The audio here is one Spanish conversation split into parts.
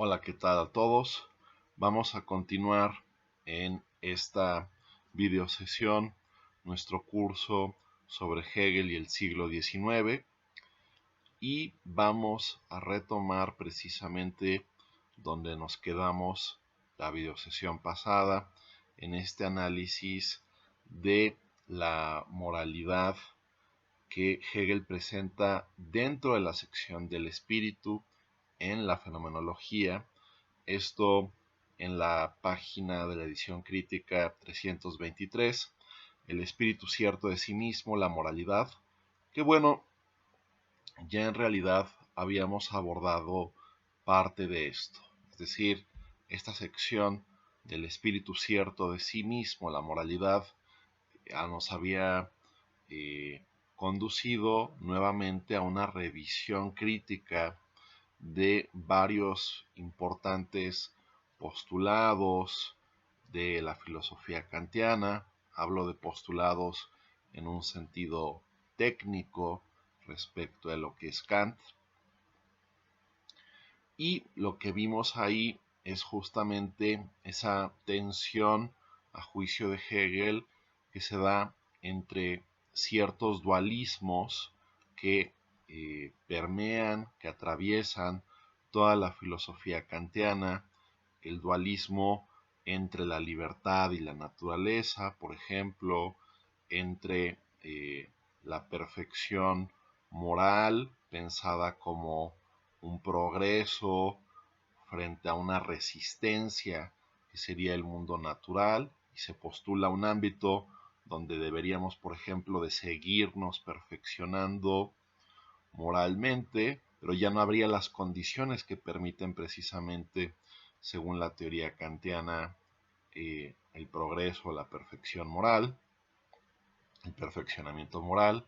Hola, ¿qué tal a todos? Vamos a continuar en esta videosesión nuestro curso sobre Hegel y el siglo XIX y vamos a retomar precisamente donde nos quedamos la videosesión pasada en este análisis de la moralidad que Hegel presenta dentro de la sección del espíritu en la fenomenología. Esto en la página de la edición crítica 323, el espíritu cierto de sí mismo, la moralidad, que bueno, ya en realidad habíamos abordado parte de esto, es decir, esta sección del espíritu cierto de sí mismo, la moralidad, nos había conducido nuevamente a una revisión crítica de varios importantes postulados de la filosofía kantiana. Hablo de postulados en un sentido técnico respecto de lo que es Kant. Y lo que vimos ahí es justamente esa tensión, a juicio de Hegel, que se da entre ciertos dualismos que permean, que atraviesan toda la filosofía kantiana, el dualismo entre la libertad y la naturaleza, por ejemplo, entre la perfección moral, pensada como un progreso frente a una resistencia que sería el mundo natural, y se postula un ámbito donde deberíamos, por ejemplo, de seguirnos perfeccionando moralmente, pero ya no habría las condiciones que permiten precisamente, según la teoría kantiana, el progreso, la perfección moral, el perfeccionamiento moral.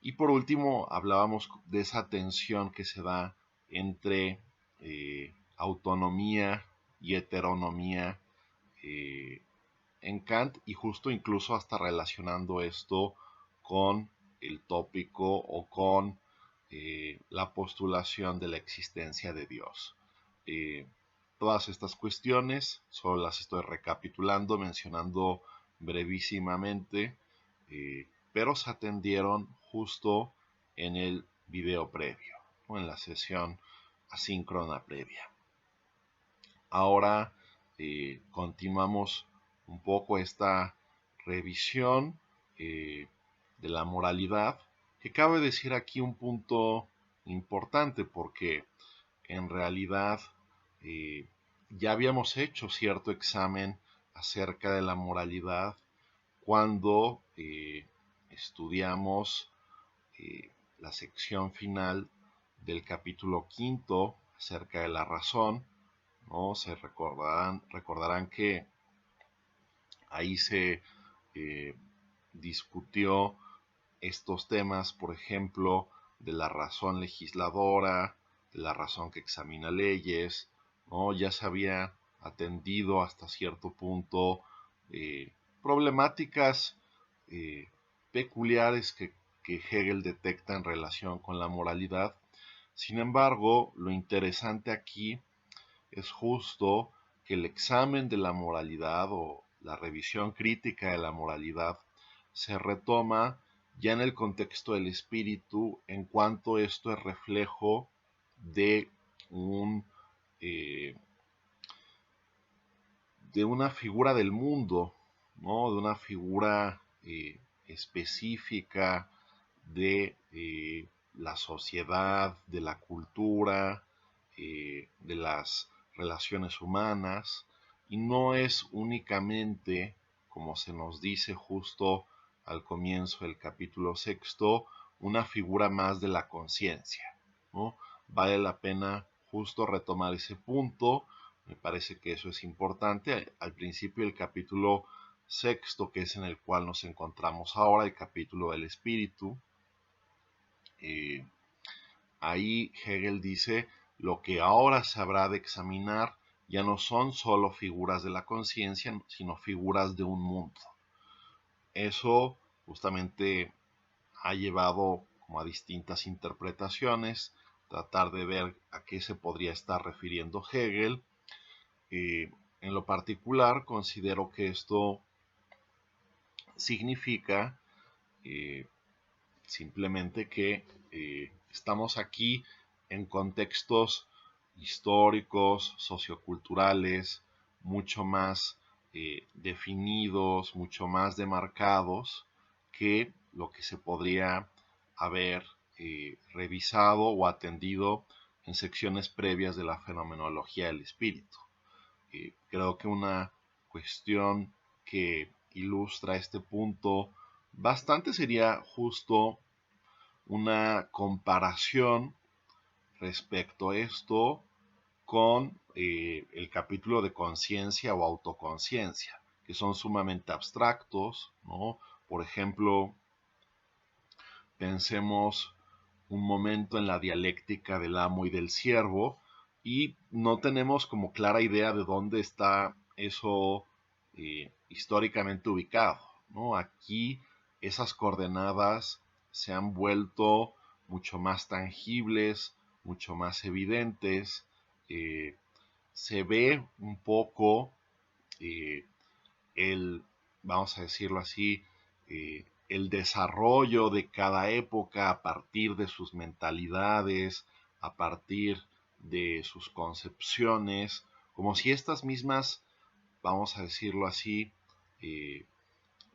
Y por último, hablábamos de esa tensión que se da entre autonomía y heteronomía en Kant, y justo incluso hasta relacionando esto con el tópico o con la postulación de la existencia de Dios. Todas estas cuestiones solo las estoy recapitulando, mencionando brevísimamente, pero se atendieron justo en el video previo, o en la sesión asíncrona previa. Ahora continuamos un poco esta revisión de la moralidad, que cabe decir aquí un punto importante, porque en realidad ya habíamos hecho cierto examen acerca de la moralidad cuando estudiamos la sección final del capítulo quinto acerca de la razón, ¿no? Se recordarán que ahí se discutió estos temas, por ejemplo, de la razón legisladora, de la razón que examina leyes, ¿no? Ya se había atendido hasta cierto punto problemáticas peculiares que Hegel detecta en relación con la moralidad. Sin embargo, lo interesante aquí es justo que el examen de la moralidad o la revisión crítica de la moralidad se retoma ya en el contexto del espíritu, en cuanto esto es reflejo de un de una figura del mundo, ¿no? De una figura específica de la sociedad, de la cultura, de las relaciones humanas, y no es únicamente, como se nos dice justo al comienzo del capítulo sexto, una figura más de la conciencia, ¿no? Vale la pena justo retomar ese punto. Me parece que eso es importante. Al principio del capítulo sexto, que es en el cual nos encontramos ahora, el capítulo del espíritu, ahí Hegel dice: lo que ahora se habrá de examinar ya no son solo figuras de la conciencia, sino figuras de un mundo. Eso justamente ha llevado como a distintas interpretaciones. tratar de ver a qué se podría estar refiriendo Hegel. En lo particular, considero que esto significa simplemente que estamos aquí en contextos históricos, socioculturales, mucho más definidos, mucho más demarcados que lo que se podría haber revisado o atendido en secciones previas de la fenomenología del espíritu. Creo que una cuestión que ilustra este punto bastante sería justo una comparación respecto a esto con el capítulo de conciencia o autoconciencia, que son sumamente abstractos, ¿no? Por ejemplo, pensemos un momento en la dialéctica del amo y del siervo y no tenemos como clara idea de dónde está eso históricamente ubicado, ¿no? Aquí esas coordenadas se han vuelto mucho más tangibles, mucho más evidentes, se ve un poco eh, el, vamos a decirlo así, el desarrollo de cada época a partir de sus mentalidades, a partir de sus concepciones, como si estas mismas, vamos a decirlo así, eh,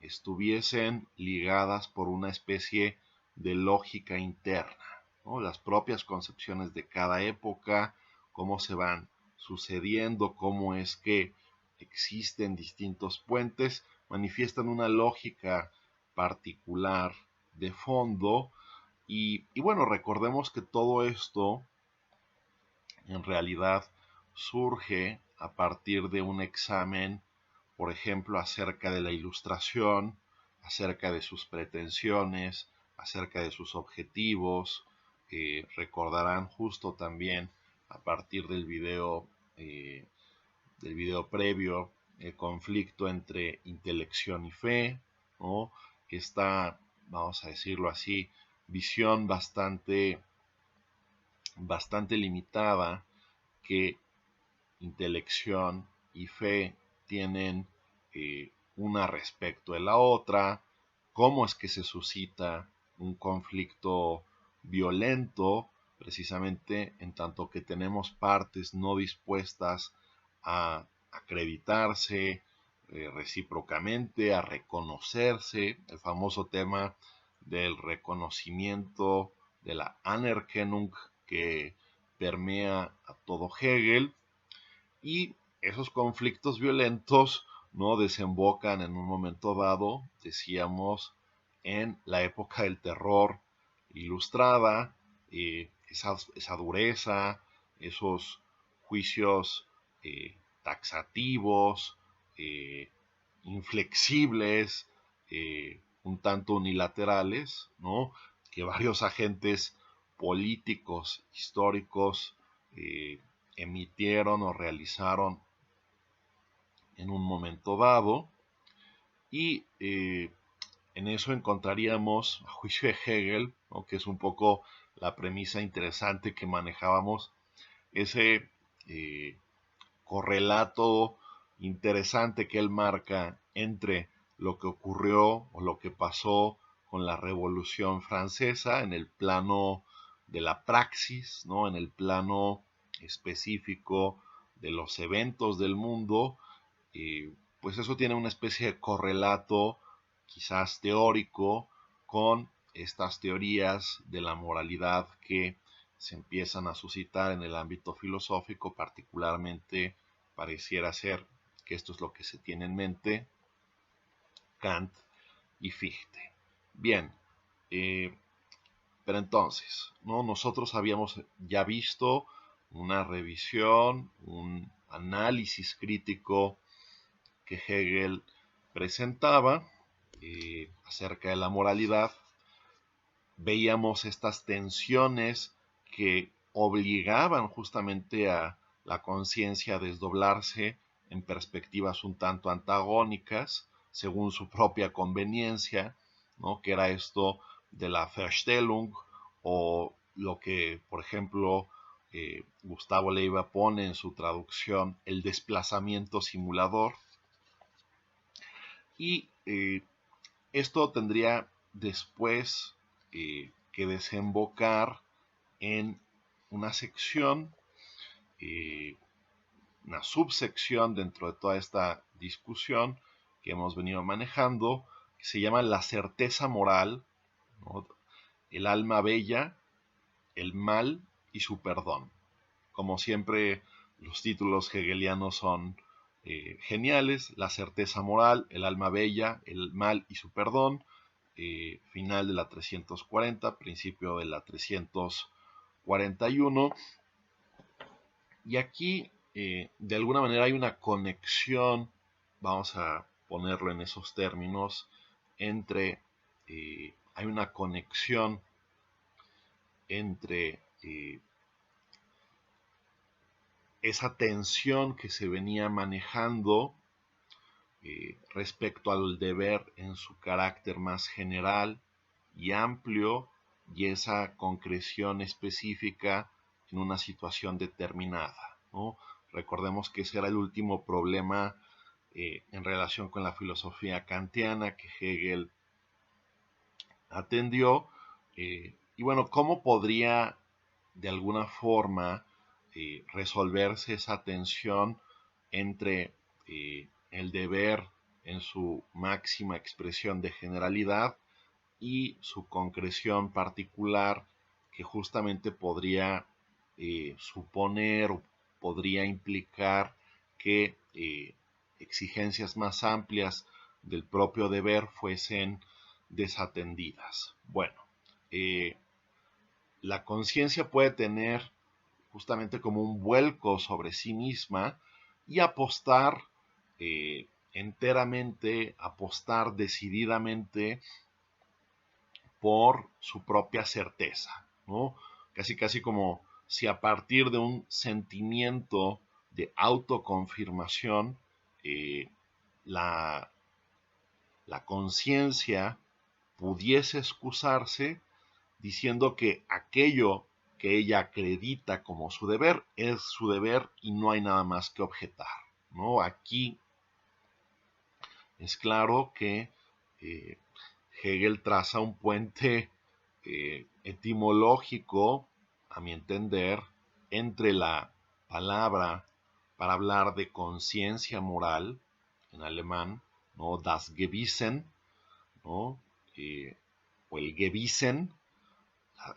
estuviesen ligadas por una especie de lógica interna, ¿no? Las propias concepciones de cada época, cómo se van sucediendo, cómo es que existen distintos puentes, manifiestan una lógica particular de fondo y bueno, recordemos que todo esto en realidad surge a partir de un examen, por ejemplo, acerca de la Ilustración, acerca de sus pretensiones, acerca de sus objetivos. Recordarán justo también a partir del video previo el conflicto entre intelección y fe, ¿no? Esta, vamos a decirlo así, visión bastante limitada que intelección y fe tienen una respecto de la otra, cómo es que se suscita un conflicto violento, precisamente en tanto que tenemos partes no dispuestas a acreditarse recíprocamente, a reconocerse, el famoso tema del reconocimiento, de la Anerkennung que permea a todo Hegel, y esos conflictos violentos no desembocan en un momento dado, decíamos, en la época del terror ilustrada, esa dureza, esos juicios taxativos, eh, inflexibles, un tanto unilaterales, ¿no? Que varios agentes políticos, históricos, emitieron o realizaron en un momento dado, y en eso encontraríamos, a juicio de Hegel, ¿no? Que es un poco la premisa interesante que manejábamos, ese correlato interesante que él marca entre lo que ocurrió o lo que pasó con la Revolución Francesa en el plano de la praxis, ¿no? En el plano específico de los eventos del mundo, pues eso tiene una especie de correlato quizás teórico con estas teorías de la moralidad que se empiezan a suscitar en el ámbito filosófico, particularmente pareciera ser que esto es lo que se tiene en mente Kant y Fichte. Bien, pero entonces, ¿no? Nosotros habíamos ya visto una revisión, un análisis crítico que Hegel presentaba acerca de la moralidad. Veíamos estas tensiones que obligaban justamente a la conciencia a desdoblarse en perspectivas un tanto antagónicas, según su propia conveniencia, ¿no? Que era esto de la Verstellung o lo que, por ejemplo, Gustavo Leiva pone en su traducción, el desplazamiento simulador. Y esto tendría después que desembocar en una sección, una subsección dentro de toda esta discusión que hemos venido manejando, que se llama la certeza moral, ¿no? El alma bella, el mal y su perdón. Como siempre, los títulos hegelianos son geniales: la certeza moral, el alma bella, el mal y su perdón, final de la 340, principio de la 341. Y aquí, de alguna manera, hay una conexión, vamos a ponerlo en esos términos, hay una conexión entre esa tensión que se venía manejando respecto al deber en su carácter más general y amplio, y esa concreción específica en una situación determinada, ¿no? Recordemos que ese era el último problema en relación con la filosofía kantiana que Hegel atendió. Y bueno, ¿cómo podría de alguna forma resolverse esa tensión entre el deber en su máxima expresión de generalidad y su concreción particular, que justamente podría suponer o podría implicar que exigencias más amplias del propio deber fuesen desatendidas? Bueno, eh, la conciencia puede tener justamente como un vuelco sobre sí misma y apostar enteramente, apostar decididamente por su propia certeza, ¿no? Casi casi como si a partir de un sentimiento de autoconfirmación la, la conciencia pudiese excusarse diciendo que aquello que ella acredita como su deber es su deber y no hay nada más que objetar, ¿no? Aquí es claro que eh, Hegel traza un puente etimológico, a mi entender, entre la palabra para hablar de conciencia moral, en alemán, ¿no? Das Gewissen, ¿no? O el Gewissen,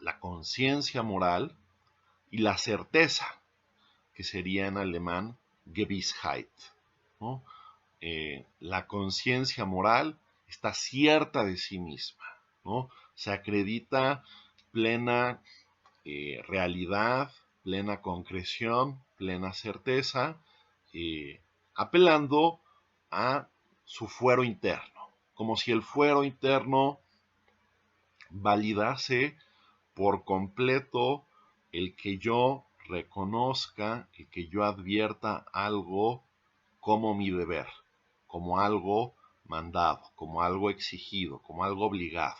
la conciencia moral, y la certeza, que sería en alemán Gewissheit, ¿no? La conciencia moral está cierta de sí misma, ¿no? Se acredita plena realidad, plena concreción, plena certeza, apelando a su fuero interno, como si el fuero interno validase por completo el que yo reconozca, el que yo advierta algo como mi deber, como algo mandado, como algo exigido, como algo obligado.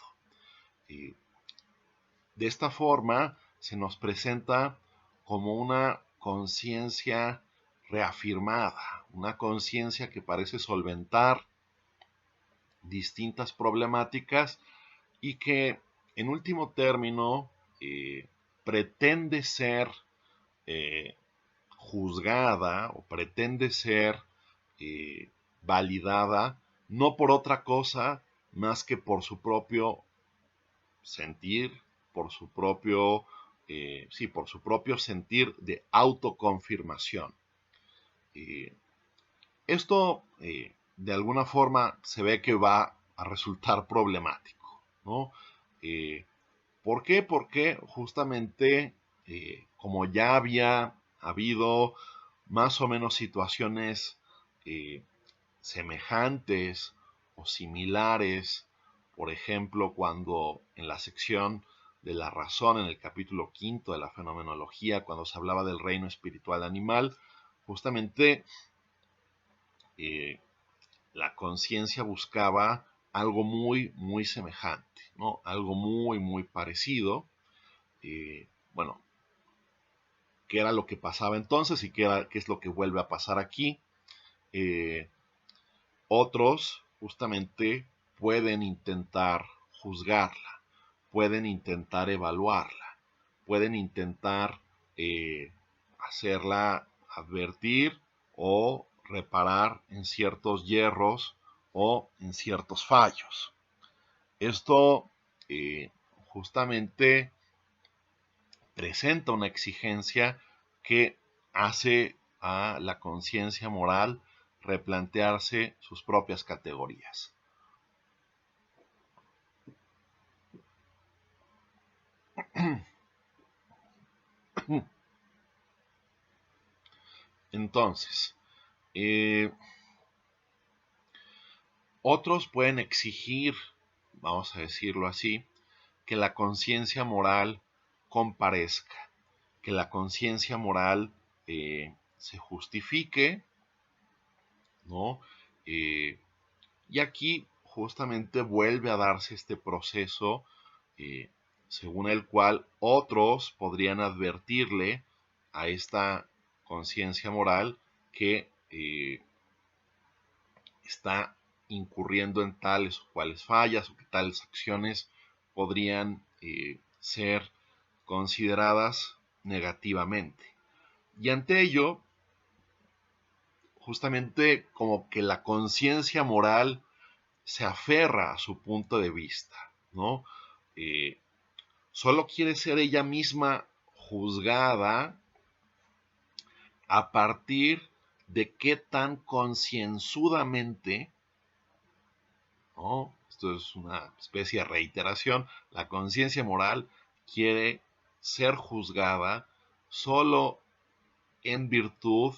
De esta forma se nos presenta como una conciencia reafirmada, una conciencia que parece solventar distintas problemáticas y que en último término pretende ser eh, juzgada o pretende ser validada no por otra cosa más que por su propio sentir, por su propio, por su propio sentir de autoconfirmación. Esto de alguna forma se ve que va a resultar problemático, ¿no? ¿Por qué? Porque justamente como ya había habido más o menos situaciones semejantes o similares, por ejemplo, cuando en la sección de la razón, en el capítulo 5 de la fenomenología, cuando se hablaba del reino espiritual animal, justamente la conciencia buscaba algo muy, muy semejante, ¿no? Algo muy, muy parecido. bueno, qué era lo que pasaba entonces y qué es lo que vuelve a pasar aquí. Otros justamente pueden intentar juzgarla, pueden intentar evaluarla, pueden intentar hacerla advertir o reparar en ciertos hierros o en ciertos fallos. Esto justamente presenta una exigencia que hace a la conciencia moral replantearse sus propias categorías. Entonces, otros pueden exigir, vamos a decirlo así, que la conciencia moral comparezca, que la conciencia moral se justifique, ¿no? Y aquí justamente vuelve a darse este proceso según el cual otros podrían advertirle a esta conciencia moral que está incurriendo en tales o cuales fallas o que tales acciones podrían ser consideradas negativamente. Y ante ello, justamente como que la conciencia moral se aferra a su punto de vista, ¿no? Solo quiere ser ella misma juzgada a partir de qué tan concienzudamente, ¿no? Esto es una especie de reiteración, la conciencia moral quiere ser juzgada solo en virtud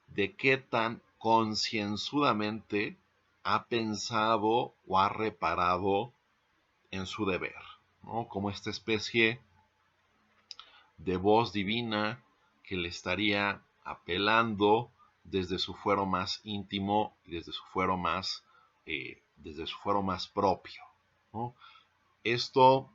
de qué tan concienzudamente ha pensado o ha reparado en su deber, ¿no? Como esta especie de voz divina que le estaría apelando desde su fuero más íntimo y desde su fuero más propio, ¿no? Esto,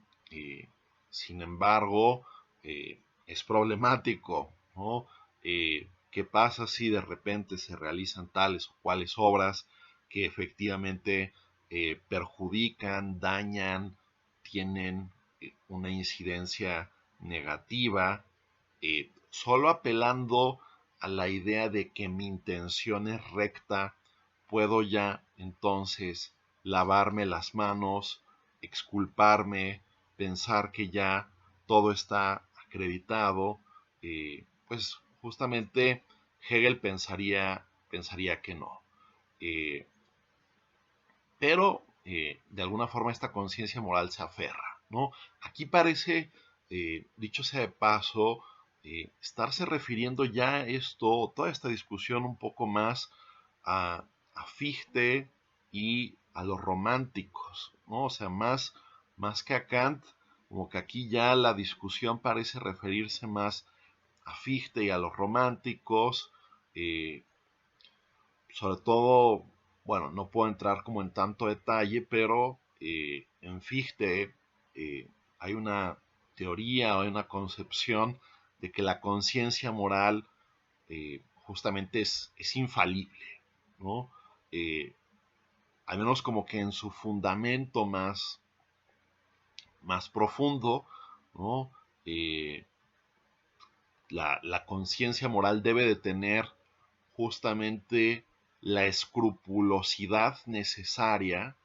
sin embargo, es problemático, ¿no? ¿Qué pasa si de repente se realizan tales o cuales obras que efectivamente perjudican, dañan, tienen una incidencia negativa, solo apelando a la idea de que mi intención es recta, puedo ya entonces lavarme las manos, exculparme, pensar que ya todo está acreditado, pues justamente Hegel pensaría que no. Pero de alguna forma esta conciencia moral se aferra, ¿no? Aquí parece, dicho sea de paso, estarse refiriendo ya esto, toda esta discusión un poco más a Fichte y a los románticos, ¿no? O sea, más que a Kant, como que aquí ya la discusión parece referirse más a Fichte y a los románticos, sobre todo, bueno, no puedo entrar como en tanto detalle, pero en Fichte hay una teoría o hay una concepción de que la conciencia moral justamente es infalible, ¿no? Al menos como que en su fundamento más profundo, ¿no? La conciencia moral debe de tener justamente la escrupulosidad necesaria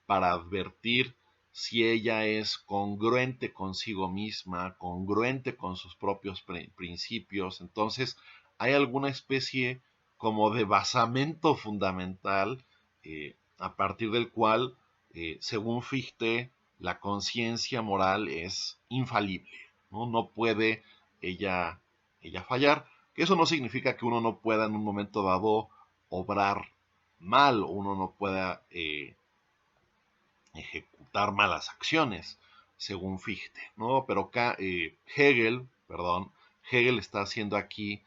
para advertir si ella es congruente consigo misma, congruente con sus propios principios. Entonces, hay alguna especie como de basamento fundamental a partir del cual, según Fichte, la conciencia moral es infalible, ¿no? No puede ella fallar, que eso no significa que uno no pueda en un momento dado obrar mal, o uno no pueda ejecutar malas acciones, según Fichte, ¿no? Pero acá Hegel está haciendo aquí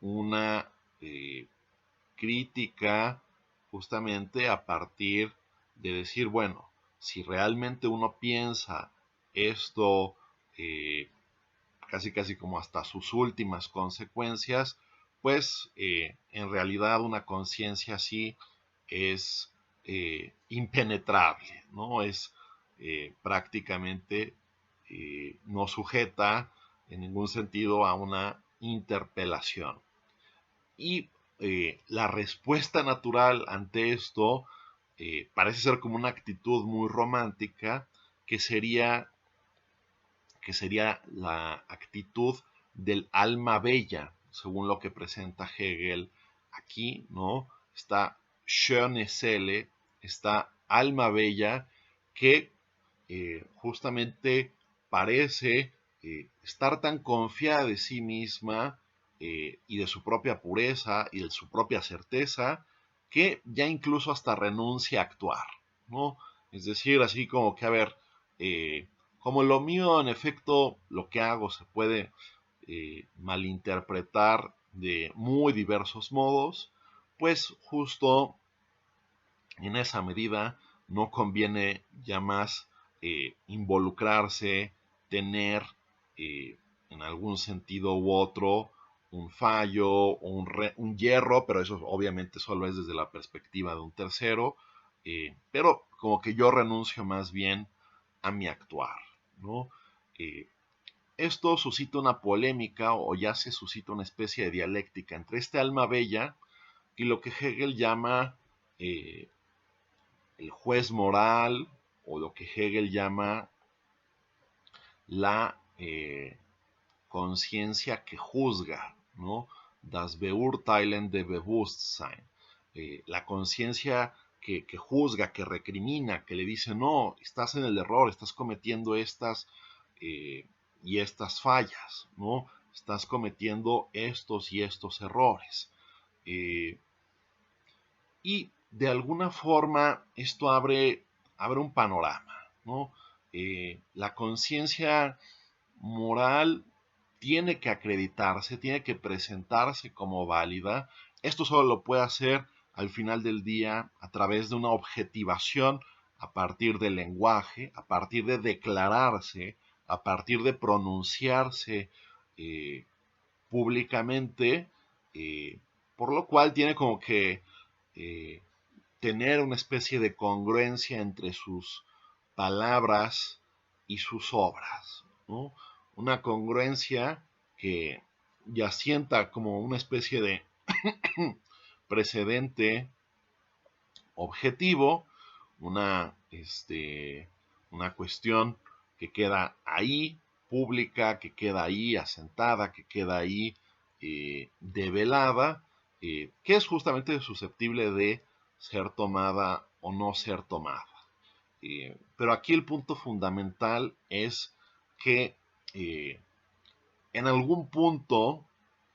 una crítica justamente a partir de decir, bueno, si realmente uno piensa esto casi casi como hasta sus últimas consecuencias, pues en realidad una conciencia así es impenetrable, ¿no? Es prácticamente no sujeta en ningún sentido a una interpelación. Y la respuesta natural ante esto parece ser como una actitud muy romántica que sería la actitud del alma bella, según lo que presenta Hegel aquí, ¿no? Está schöne Seele, esta alma bella que justamente parece estar tan confiada de sí misma y de su propia pureza y de su propia certeza que ya incluso hasta renuncia a actuar, ¿no? Es decir, así como que, a ver, como lo mío, en efecto, lo que hago se puede malinterpretar de muy diversos modos, pues justo en esa medida no conviene ya más involucrarse, tener en algún sentido u otro un fallo o un hierro, pero eso obviamente solo es desde la perspectiva de un tercero, pero como que yo renuncio más bien a mi actuar, ¿no? Eh, Esto suscita una polémica o ya se suscita una especie de dialéctica entre este alma bella y lo que Hegel llama el juez moral o lo que Hegel llama la conciencia que juzga, ¿no? Das Beurteilen de Bewusstsein. La conciencia que juzga, que recrimina, que le dice, no, estás en el error, estás cometiendo estas y estas fallas, ¿no? Estás cometiendo estos y estos errores. Y de alguna forma esto abre un panorama, ¿no? La conciencia moral tiene que acreditarse, tiene que presentarse como válida. Esto solo lo puede hacer al final del día a través de una objetivación a partir del lenguaje, a partir de declararse, a partir de pronunciarse eh, públicamente, por lo cual tiene como que eh, tener una especie de congruencia entre sus palabras y sus obras, ¿no? Una congruencia que ya sienta como una especie de precedente objetivo, una cuestión que queda ahí pública, que queda ahí asentada, que queda ahí develada, que es justamente susceptible de ser tomada o no ser tomada. Pero aquí el punto fundamental es que en algún punto,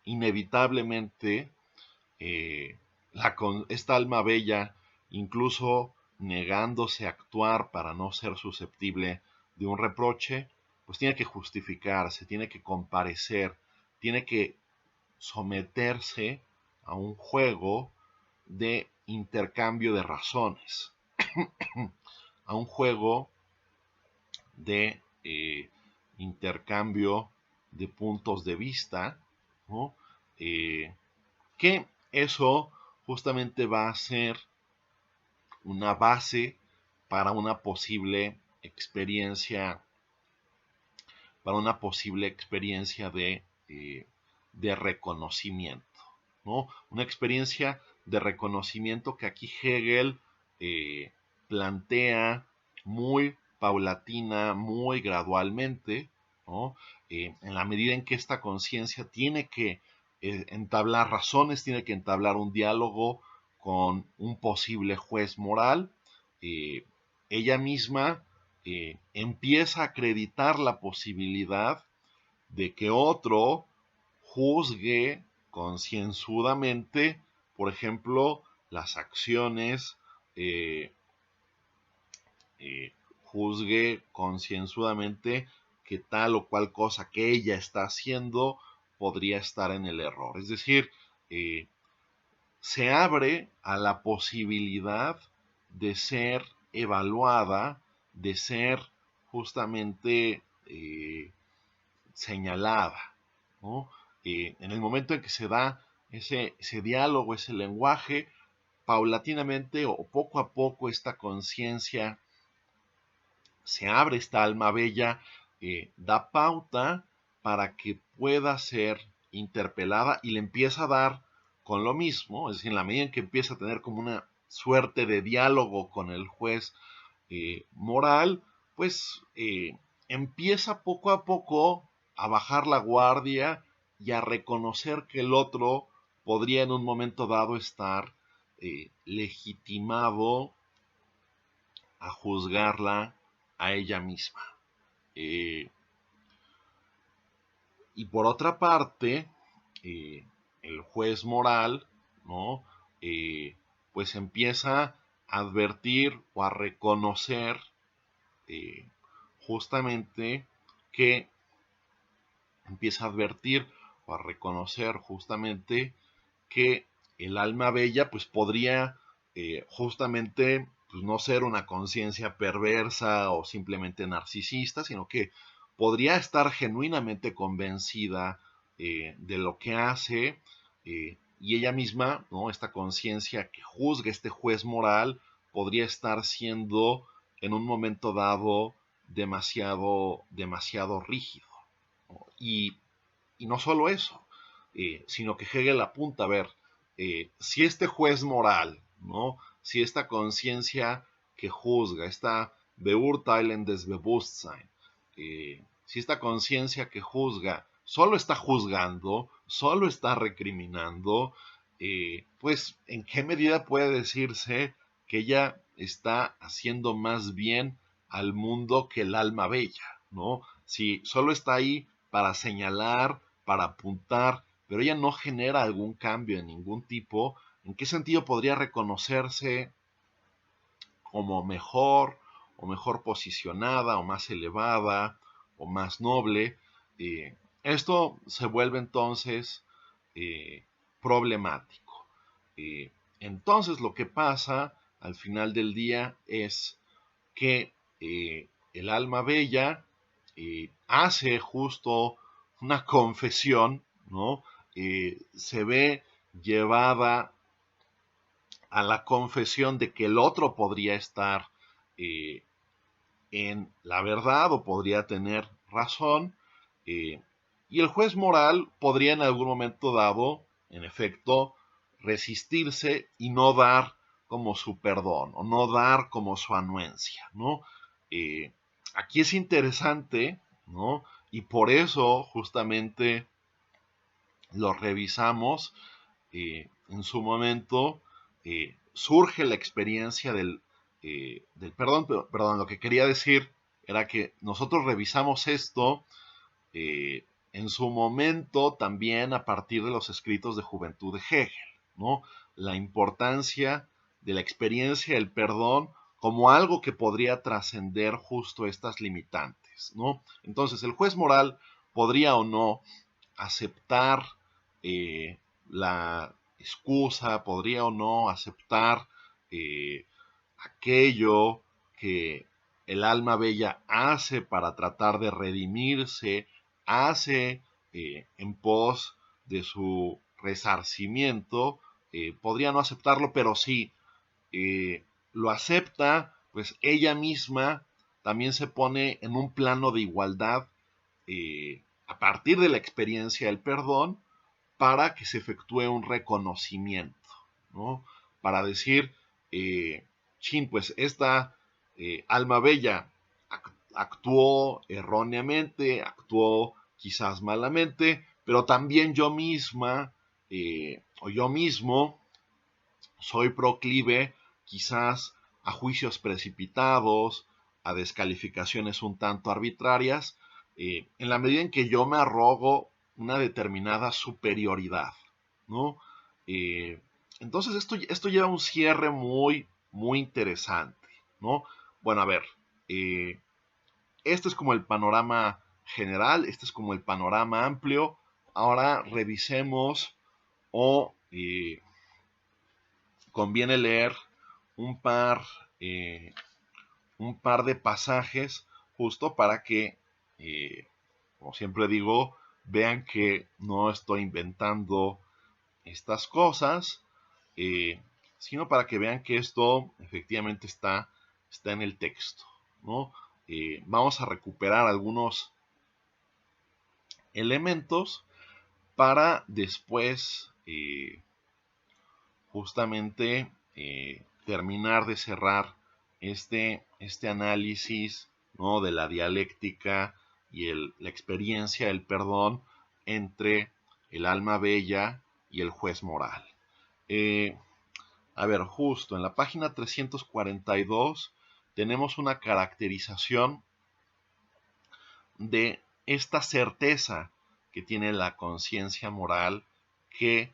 inevitablemente, esta alma bella, incluso negándose a actuar para no ser susceptible de un reproche, pues tiene que justificarse, tiene que comparecer, tiene que someterse a un juego de intercambio de razones, a un juego de intercambio de puntos de vista, ¿no? Que eso justamente va a ser una base para una posible experiencia, de reconocimiento, ¿no? Una experiencia de reconocimiento que aquí Hegel plantea muy paulatina, muy gradualmente, ¿no? En la medida en que esta conciencia tiene que entablar razones, tiene que entablar un diálogo con un posible juez moral, eh, ella misma empieza a acreditar la posibilidad de que otro juzgue concienzudamente, por ejemplo, las acciones, eh, juzgue concienzudamente que tal o cual cosa que ella está haciendo podría estar en el error. Es decir, se abre a la posibilidad de ser evaluada, de ser justamente señalada, ¿no? En el momento en que se da ese diálogo, ese lenguaje, paulatinamente o poco a poco esta conciencia se abre, esta alma bella da pauta para que pueda ser interpelada y le empieza a dar con lo mismo, es decir, en la medida en que empieza a tener como una suerte de diálogo con el juez moral, pues empieza poco a poco a bajar la guardia y a reconocer que el otro podría en un momento dado estar legitimado a juzgarla a ella misma. Eh, y por otra parte, el juez moral, ¿no? Eh, pues empieza a advertir o a reconocer eh, justamente que empieza a advertir o a reconocer justamente que el alma bella pues podría justamente pues, no ser una conciencia perversa o simplemente narcisista, sino que podría estar genuinamente convencida de lo que hace y ella misma, ¿no? Esta conciencia que juzga, este juez moral, podría estar siendo en un momento dado demasiado rígido, ¿no? Y no solo eso, sino que Hegel apunta, a ver, si este juez moral, ¿no? Si esta conciencia que juzga, esta Beurteilen des Bewusstsein, si esta conciencia que juzga solo está juzgando, solo está recriminando, pues en qué medida puede decirse que ella está haciendo más bien al mundo que el alma bella, ¿no? Si solo está ahí para señalar, para apuntar, pero ella no genera algún cambio de ningún tipo, ¿en qué sentido podría reconocerse como mejor o mejor posicionada o más elevada o más noble? Esto se vuelve entonces problemático. Entonces lo que pasa al final del día es que el alma bella hace justo una confesión, ¿no? Se ve llevada a la confesión de que el otro podría estar eh, en la verdad o podría tener razón, eh, y el juez moral podría en algún momento dado, en efecto, resistirse y no dar como su perdón o no dar como su anuencia, ¿no? Eh, Aquí es interesante, ¿no? Y por eso justamente lo revisamos en su momento, surge la experiencia del perdón, pero, perdón, lo que quería decir era que nosotros revisamos esto en su momento también a partir de los escritos de Juventud de Hegel, ¿no? La importancia de la experiencia del perdón como algo que podría trascender justo estas limitantes, ¿no? Entonces, el juez moral podría o no aceptar la excusa, podría o no aceptar aquello que el alma bella hace para tratar de redimirse, hace en pos de su resarcimiento, podría no aceptarlo, pero sí lo acepta, pues ella misma también se pone en un plano de igualdad a partir de la experiencia del perdón para que se efectúe un reconocimiento, ¿no? Para decir, chin, pues esta alma bella actuó erróneamente, actuó quizás malamente, pero también yo misma o yo mismo soy proclive quizás a juicios precipitados, a descalificaciones un tanto arbitrarias, en la medida en que yo me arrogo una determinada superioridad, ¿no? Eh, entonces esto lleva a un cierre muy interesante, ¿no? Bueno, a ver, eh, este es como el panorama general, este es como el panorama amplio. Ahora revisemos o conviene leer un par, un par de pasajes justo para que como siempre digo, vean que no estoy inventando estas cosas, sino para que vean que esto efectivamente está en el texto, ¿no? Vamos a recuperar algunos elementos para después justamente terminar de cerrar este análisis, ¿no?, de la dialéctica y la experiencia del perdón entre el alma bella y el juez moral. A ver, justo en la página 342 tenemos una caracterización de esta certeza que tiene la conciencia moral que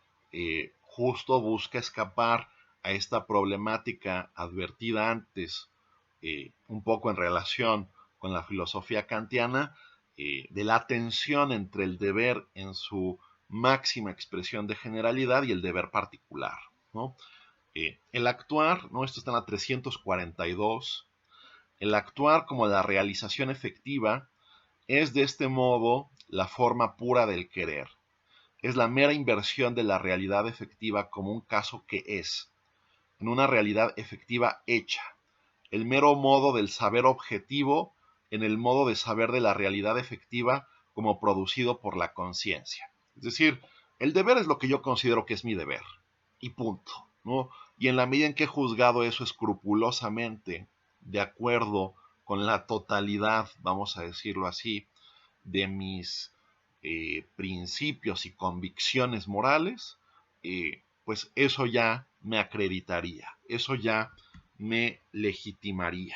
justo busca escapar a esta problemática advertida antes, un poco en relación con la filosofía kantiana, de la tensión entre el deber en su máxima expresión de generalidad y el deber particular, ¿no? El actuar, ¿no? Esto está en la 342, el actuar como la realización efectiva es de este modo la forma pura del querer. Es la mera inversión de la realidad efectiva como un caso que es, en una realidad efectiva hecha. El mero modo del saber objetivo en el modo de saber de la realidad efectiva como producido por la conciencia. Es decir, el deber es lo que yo considero que es mi deber. Y punto, ¿no? Y en la medida en que he juzgado eso escrupulosamente, de acuerdo con la totalidad, vamos a decirlo así, de mis principios y convicciones morales, pues eso ya me acreditaría, eso ya me legitimaría.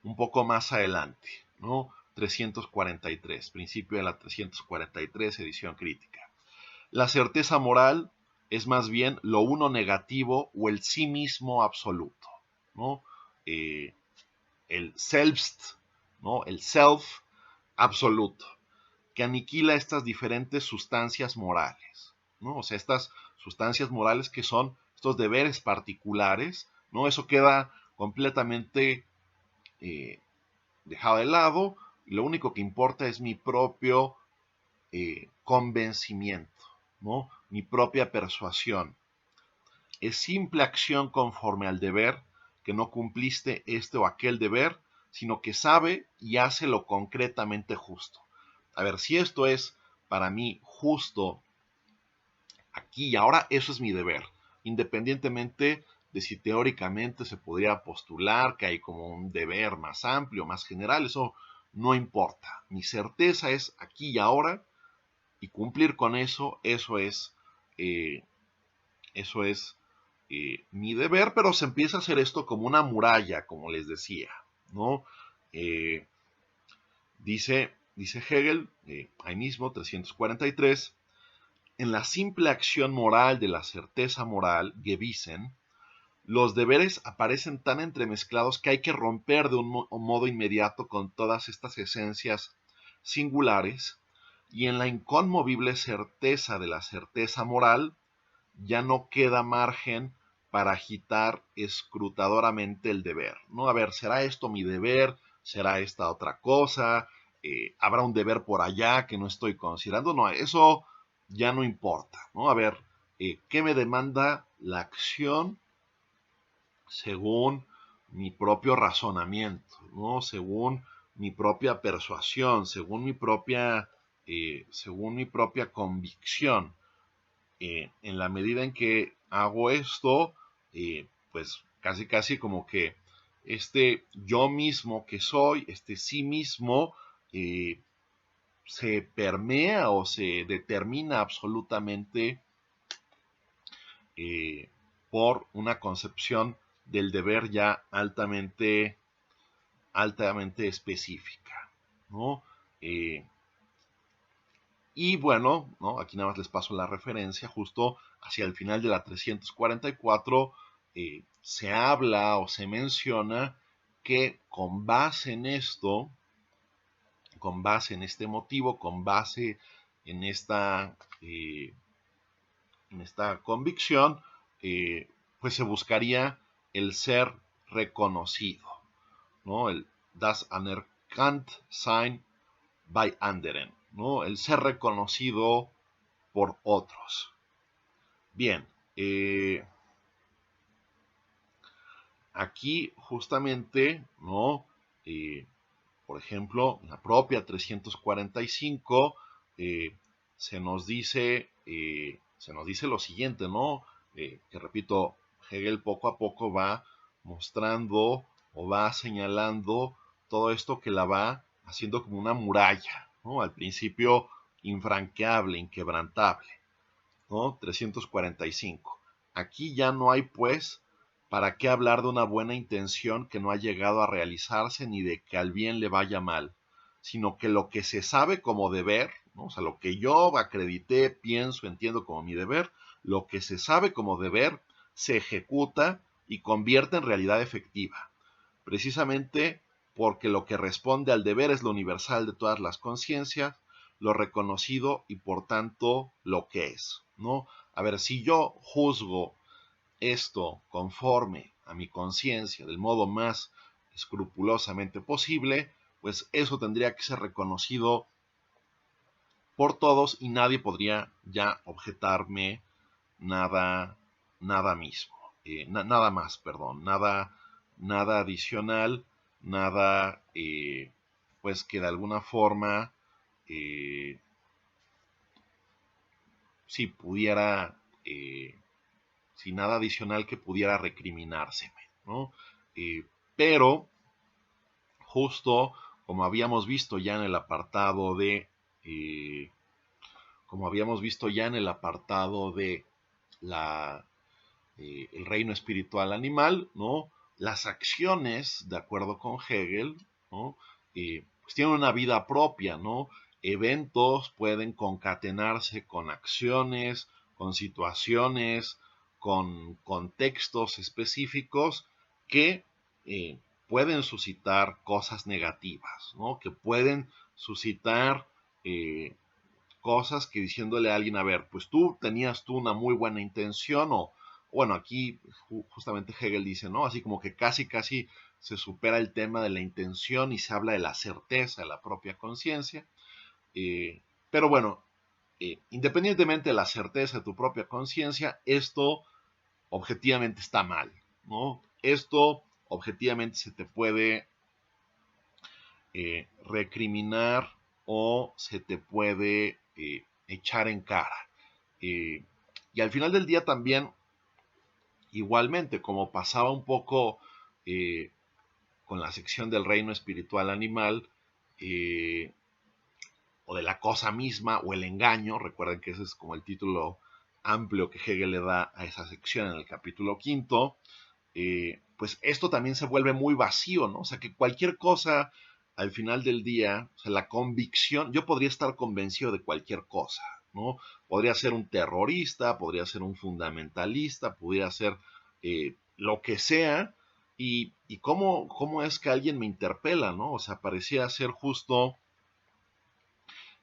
Un poco más adelante, ¿no? 343, principio de la 343, edición crítica. La certeza moral es más bien lo uno negativo o el sí mismo absoluto, ¿no? El selbst, ¿no? El self absoluto, que aniquila estas diferentes sustancias morales, ¿no? O sea, estas sustancias morales que son estos deberes particulares, ¿no? Eso queda completamente dejado de lado, y lo único que importa es mi propio convencimiento, ¿no? Mi propia persuasión. Es simple acción conforme al deber, que no cumpliste este o aquel deber, sino que sabe y hace lo concretamente justo. A ver, si esto es para mí justo aquí y ahora, eso es mi deber, independientemente de si teóricamente se podría postular que hay como un deber más amplio, más general, eso no importa. Mi certeza es aquí y ahora, y cumplir con eso, eso es mi deber, pero se empieza a hacer esto como una muralla, como les decía, ¿no? Dice Hegel, ahí mismo, 343, en la simple acción moral de la certeza moral, Gewissen, los deberes aparecen tan entremezclados que hay que romper de un modo inmediato con todas estas esencias singulares, y en la inconmovible certeza de la certeza moral ya no queda margen para agitar escrutadoramente el deber, ¿no? A ver, ¿será esto mi deber? ¿Será esta otra cosa? ¿Habrá un deber por allá que no estoy considerando? No, eso ya no importa, ¿no? A ver, ¿qué me demanda la acción según mi propio razonamiento, ¿no? Según mi propia persuasión, según mi propia convicción? En la medida en que hago esto, pues casi como que este yo mismo que soy, este sí mismo, se permea o se determina absolutamente por una concepción del deber ya altamente específica, ¿no? Y bueno, ¿no? Aquí nada más les paso la referencia, justo hacia el final de la 344 se habla o se menciona que con base en esto, con base en este motivo, con base en esta convicción, pues se buscaría el ser reconocido, ¿no? El Das Anerkannt sein by anderen, ¿no? El ser reconocido por otros. Bien, aquí justamente, ¿no? Por ejemplo, la propia 345 se nos dice lo siguiente, ¿no? Que repito, Hegel poco a poco va mostrando o va señalando todo esto que la va haciendo como una muralla, ¿no? Al principio infranqueable, inquebrantable, ¿no? 345. Aquí ya no hay, pues, para qué hablar de una buena intención que no ha llegado a realizarse ni de que al bien le vaya mal, sino que lo que se sabe como deber, ¿no? O sea, lo que yo acredité, pienso, entiendo como mi deber, lo que se sabe como deber se ejecuta y convierte en realidad efectiva, precisamente porque lo que responde al deber es lo universal de todas las conciencias, lo reconocido y por tanto lo que es, ¿no? A ver, si yo juzgo esto conforme a mi conciencia del modo más escrupulosamente posible, pues eso tendría que ser reconocido por todos y nadie podría ya objetarme nada, nada mismo, nada más, perdón, nada adicional, nada, pues que de alguna forma, eh, si pudiera, sin nada adicional que pudiera recriminárseme, ¿no? Pero, justo como habíamos visto ya en el apartado de, eh, como habíamos visto ya en el apartado de la, el reino espiritual animal, ¿no? Las acciones, de acuerdo con Hegel, ¿no? Pues tienen una vida propia, ¿no? Eventos pueden concatenarse con acciones, con situaciones, con contextos específicos que pueden suscitar cosas negativas, ¿no? Que pueden suscitar cosas que diciéndole a alguien, a ver, pues tenías una muy buena intención o, bueno, aquí justamente Hegel dice, ¿no? Así como que casi se supera el tema de la intención y se habla de la certeza de la propia conciencia. Pero bueno, independientemente de la certeza de tu propia conciencia, esto objetivamente está mal, ¿no? Esto objetivamente se te puede recriminar o se te puede echar en cara. Y al final del día también, igualmente, como pasaba un poco eh, con la sección del reino espiritual animal, eh, o de la cosa misma, o el engaño, recuerden que ese es como el título amplio que Hegel le da a esa sección en el capítulo quinto, pues esto también se vuelve muy vacío, ¿no? O sea, que cualquier cosa al final del día, o sea, la convicción, yo podría estar convencido de cualquier cosa, ¿no? Podría ser un terrorista, podría ser un fundamentalista, podría ser lo que sea, y cómo es que alguien me interpela, ¿no? O sea, parecía ser justo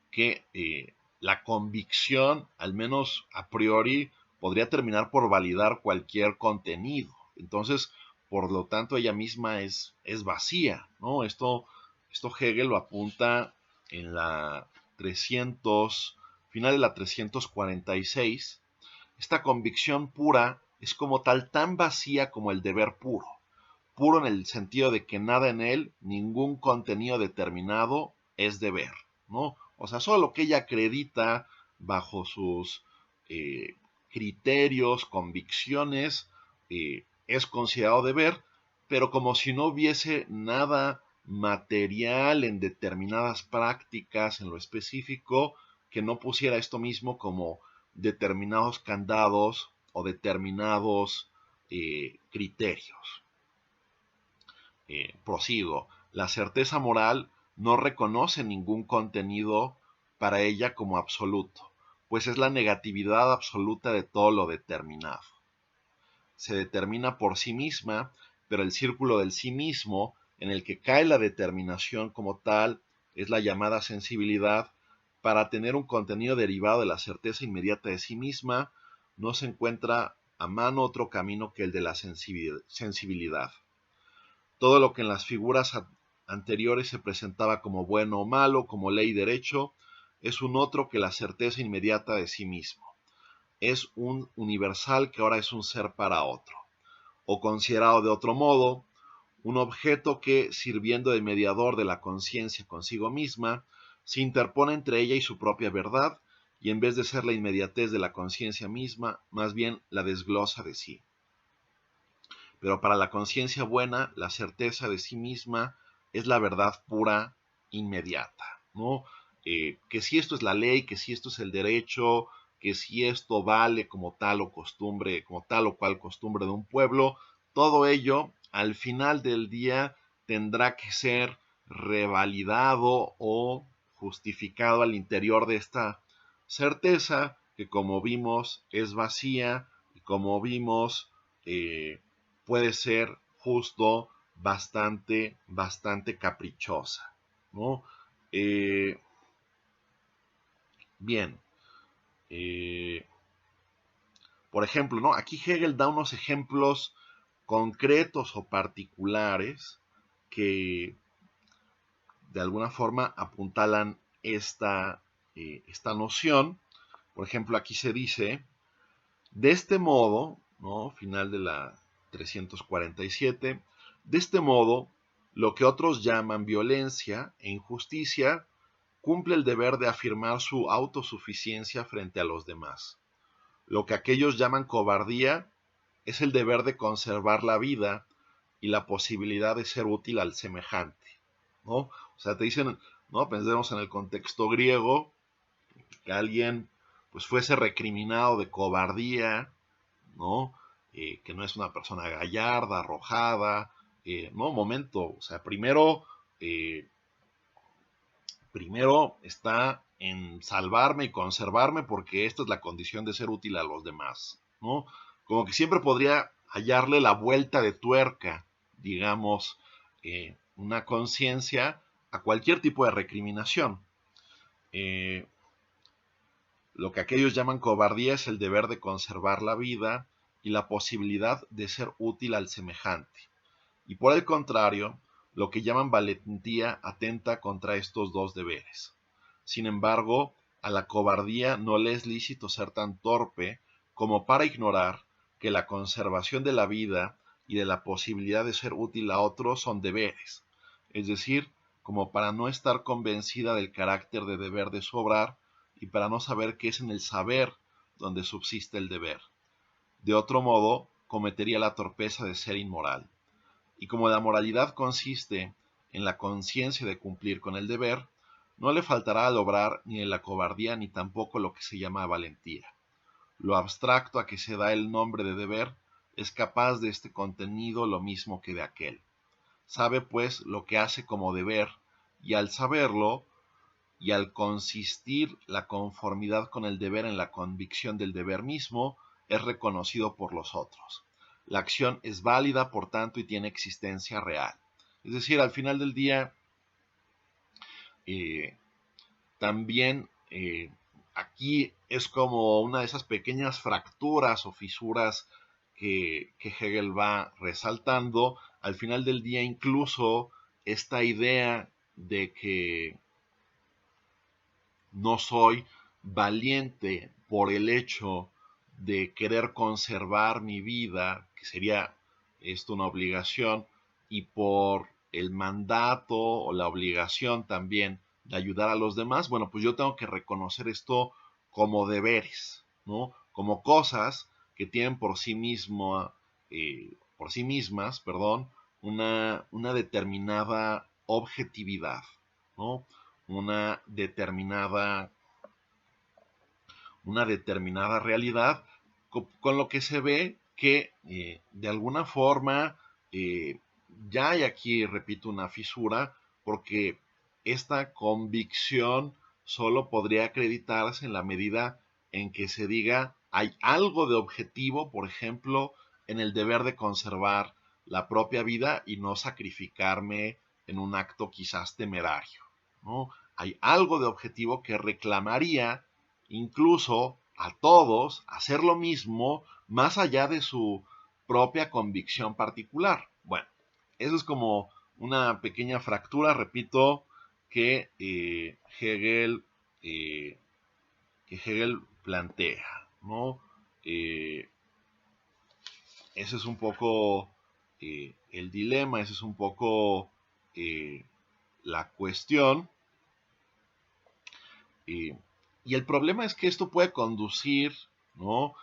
que la convicción, al menos a priori, podría terminar por validar cualquier contenido. Entonces, por lo tanto, ella misma es vacía, ¿no? Esto Hegel lo apunta en la 300, final de la 346. Esta convicción pura es como tal tan vacía como el deber puro. Puro en el sentido de que nada en él, ningún contenido determinado es deber, ¿no? O sea, solo lo que ella acredita bajo sus criterios, convicciones, es considerado deber, pero como si no hubiese nada material en determinadas prácticas, en lo específico, que no pusiera esto mismo como determinados candados o determinados criterios. Prosigo, la certeza moral no reconoce ningún contenido para ella como absoluto, pues es la negatividad absoluta de todo lo determinado. Se determina por sí misma, pero el círculo del sí mismo, en el que cae la determinación como tal, es la llamada sensibilidad. Para tener un contenido derivado de la certeza inmediata de sí misma, no se encuentra a mano otro camino que el de la sensibilidad. Todo lo que en las figuras anteriores se presentaba como bueno o malo, como ley y derecho, es un otro que la certeza inmediata de sí mismo. Es un universal que ahora es un ser para otro. O considerado de otro modo, un objeto que, sirviendo de mediador de la conciencia consigo misma, se interpone entre ella y su propia verdad, y en vez de ser la inmediatez de la conciencia misma, más bien la desglosa de sí. Pero para la conciencia buena, la certeza de sí misma es la verdad pura, inmediata, ¿no? Que si esto es la ley, que si esto es el derecho, que si esto vale como tal o costumbre, como tal o cual costumbre de un pueblo, todo ello al final del día tendrá que ser revalidado o justificado al interior de esta certeza que, como vimos, es vacía y, como vimos, puede ser justo bastante caprichosa, ¿no? Eh, bien, eh, por ejemplo, ¿no? Aquí Hegel da unos ejemplos concretos o particulares que de alguna forma apuntalan esta noción. Por ejemplo, aquí se dice, de este modo, ¿no? Final de la 347, de este modo, lo que otros llaman violencia e injusticia cumple el deber de afirmar su autosuficiencia frente a los demás. Lo que aquellos llaman cobardía es el deber de conservar la vida y la posibilidad de ser útil al semejante, ¿no? O sea, te dicen, ¿no? Pensemos en el contexto griego, que alguien pues fuese recriminado de cobardía, ¿no? Que no es una persona gallarda, arrojada, no, momento, o sea, primero está en salvarme y conservarme porque esta es la condición de ser útil a los demás, ¿no? Como que siempre podría hallarle la vuelta de tuerca, digamos, una conciencia a cualquier tipo de recriminación. Eh, lo que aquellos llaman cobardía es el deber de conservar la vida y la posibilidad de ser útil al semejante. Y por el contrario, lo que llaman valentía atenta contra estos dos deberes. Sin embargo, a la cobardía no le es lícito ser tan torpe como para ignorar que la conservación de la vida y de la posibilidad de ser útil a otros son deberes, es decir, como para no estar convencida del carácter de deber de su obrar y para no saber que es en el saber donde subsiste el deber. De otro modo, cometería la torpeza de ser inmoral. Y como la moralidad consiste en la conciencia de cumplir con el deber, no le faltará al obrar ni la cobardía ni tampoco lo que se llama valentía. Lo abstracto a que se da el nombre de deber es capaz de este contenido lo mismo que de aquel. Sabe pues lo que hace como deber, y al saberlo, y al consistir la conformidad con el deber en la convicción del deber mismo, es reconocido por los otros. La acción es válida, por tanto, y tiene existencia real. Es decir, al final del día, eh, también aquí es como una de esas pequeñas fracturas o fisuras que Hegel va resaltando. Al final del día, incluso esta idea de que no soy valiente por el hecho de querer conservar mi vida, que sería esto una obligación, y por el mandato o la obligación también de ayudar a los demás, bueno, pues yo tengo que reconocer esto como deberes, ¿no? Como cosas que tienen por sí mismas, perdón, una determinada objetividad, ¿no? una determinada, una determinada realidad, con lo que se ve que de alguna forma ya hay aquí, repito, una fisura, porque esta convicción solo podría acreditarse en la medida en que se diga hay algo de objetivo, por ejemplo, en el deber de conservar la propia vida y no sacrificarme en un acto quizás temerario, ¿no? Hay algo de objetivo que reclamaría incluso a todos hacer lo mismo más allá de su propia convicción particular. Bueno, eso es como una pequeña fractura, repito, que Hegel, eh, que Hegel plantea, ¿no? Eh, Ese es un poco el dilema, ese es un poco la cuestión. Eh, y el problema es que esto puede conducir, ¿no?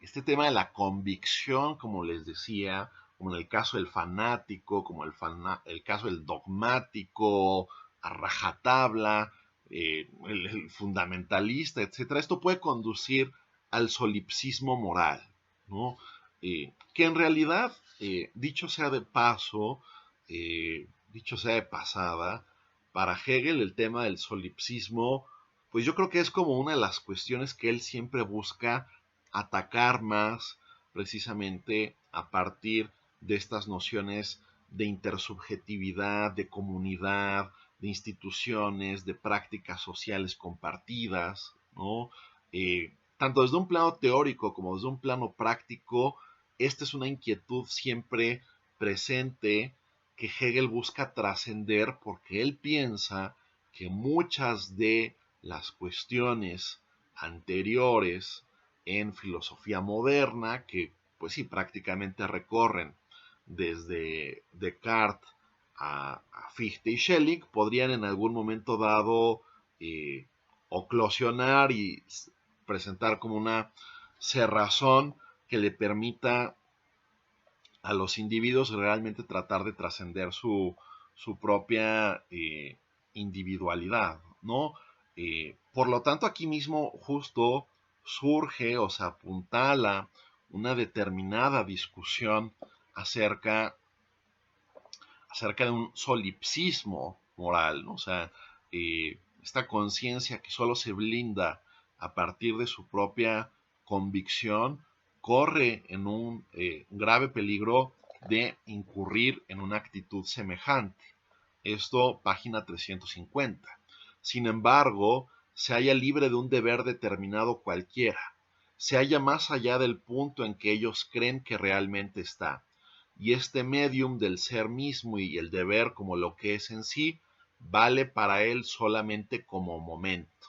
Este tema de la convicción, como les decía, como en el caso del fanático, como el caso del dogmático, a rajatabla, el fundamentalista, etcétera. Esto puede conducir al solipsismo moral, ¿no? Que en realidad, dicho sea de paso, dicho sea de pasada, para Hegel el tema del solipsismo, pues yo creo que es como una de las cuestiones que él siempre busca atacar más precisamente a partir de estas nociones de intersubjetividad, de comunidad, de instituciones, de prácticas sociales compartidas, ¿no? Tanto desde un plano teórico como desde un plano práctico, esta es una inquietud siempre presente que Hegel busca trascender porque él piensa que muchas de las cuestiones anteriores en filosofía moderna, que pues sí, prácticamente recorren desde Descartes a Fichte y Schelling, podrían en algún momento dado oclosionar y presentar como una cerrazón que le permita a los individuos realmente tratar de trascender su propia individualidad, ¿no? Por lo tanto, aquí mismo justo surge o se apuntala una determinada discusión acerca, acerca de un solipsismo moral, ¿no? O sea, esta conciencia que solo se blinda a partir de su propia convicción, corre en un grave peligro de incurrir en una actitud semejante. Esto, página 350. Sin embargo, se halla libre de un deber determinado cualquiera. Se halla más allá del punto en que ellos creen que realmente está. Y este medium del ser mismo y el deber como lo que es en sí, vale para él solamente como momento.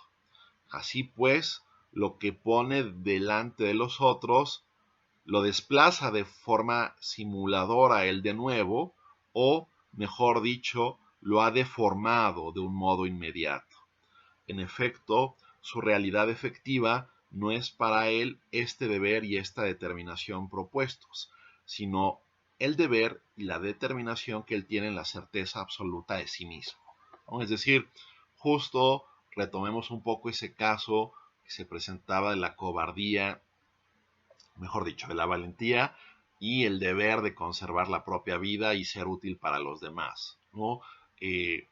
Así pues, lo que pone delante de los otros lo desplaza de forma simuladora él de nuevo, o, mejor dicho, lo ha deformado de un modo inmediato. En efecto, su realidad efectiva no es para él este deber y esta determinación propuestos, sino el deber y la determinación que él tiene en la certeza absoluta de sí mismo, ¿no? Es decir, justo retomemos un poco ese caso que se presentaba de la cobardía, mejor dicho, de la valentía y el deber de conservar la propia vida y ser útil para los demás, ¿no? Eh,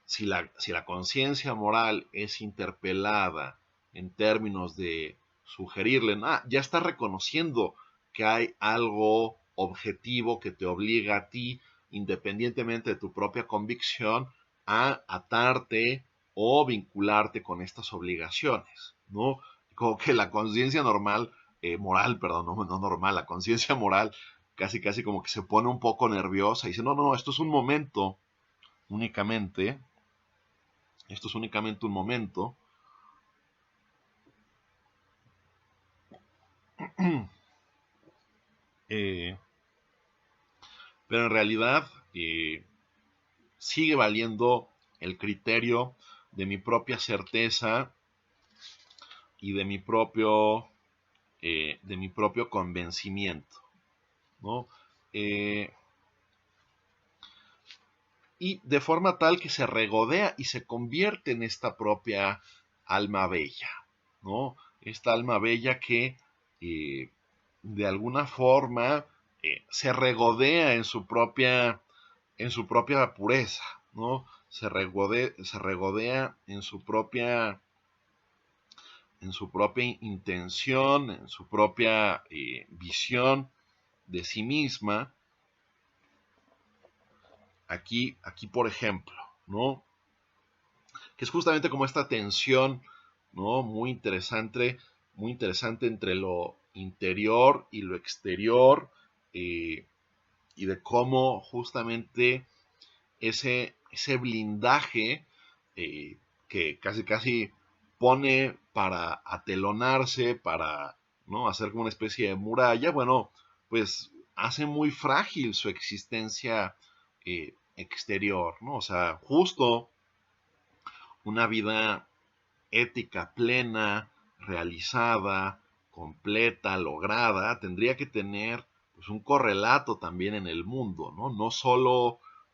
si la conciencia moral es interpelada en términos de sugerirle, ya está reconociendo que hay algo objetivo que te obliga a ti, independientemente de tu propia convicción, a atarte o vincularte con estas obligaciones, ¿no? Como que la conciencia normal, moral, perdón, no normal, la conciencia moral casi casi como que se pone un poco nerviosa y dice, no, esto es un momento únicamente, esto es únicamente un momento. eh, pero en realidad sigue valiendo el criterio de mi propia certeza y de mi propio convencimiento, ¿no? Eh, y de forma tal que se regodea y se convierte en esta propia alma bella, ¿no? Esta alma bella que de alguna forma se regodea en su propia pureza, ¿no? Se regodea en su propia intención, en su propia visión de sí misma. Aquí, por ejemplo, ¿no? Que es justamente como esta tensión, ¿no? Muy interesante entre lo interior y lo exterior, eh, y de cómo justamente ese blindaje que casi casi pone para atelonarse, para, ¿no?, hacer como una especie de muralla, bueno, pues hace muy frágil su existencia exterior, ¿no? O sea, justo una vida ética plena, realizada, completa, lograda, tendría que tener pues, un correlato también en el mundo, ¿no?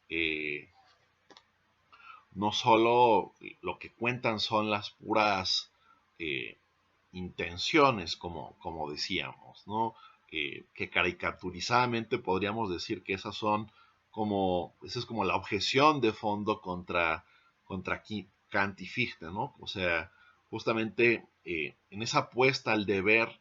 Eh, no solo lo que cuentan son las puras eh, intenciones, como decíamos, ¿no? Que caricaturizadamente podríamos decir que esa es como la objeción de fondo contra Kant y Fichte, ¿no? O sea, justamente en esa apuesta al deber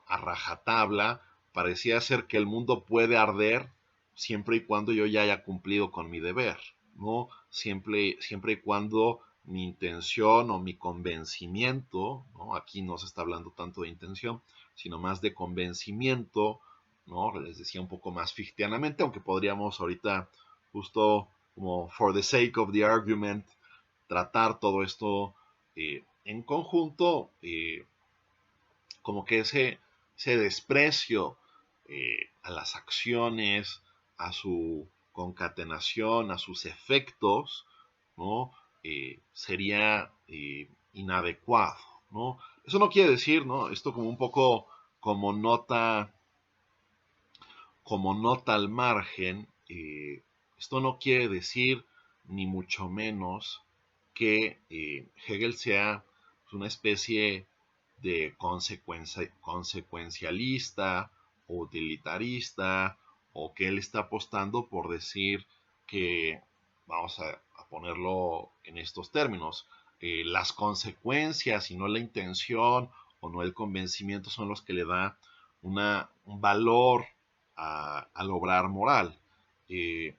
a rajatabla, parecía ser que el mundo puede arder siempre y cuando yo ya haya cumplido con mi deber, ¿no? Siempre y cuando mi intención o mi convencimiento, ¿no? Aquí no se está hablando tanto de intención, sino más de convencimiento, ¿no? Les decía un poco más fictianamente, aunque podríamos ahorita justo como for the sake of the argument tratar todo esto en conjunto, como que ese desprecio a las acciones, a su concatenación, a sus efectos, ¿no? Sería inadecuado, ¿no? Eso no quiere decir, ¿no? Esto como un poco como nota, como nota al margen, esto no quiere decir ni mucho menos que Hegel sea una especie de consecuencialista o utilitarista, o que él está apostando por decir que, vamos a ponerlo en estos términos, las consecuencias y no la intención o no el convencimiento son los que le da un valor al obrar moral. Eh,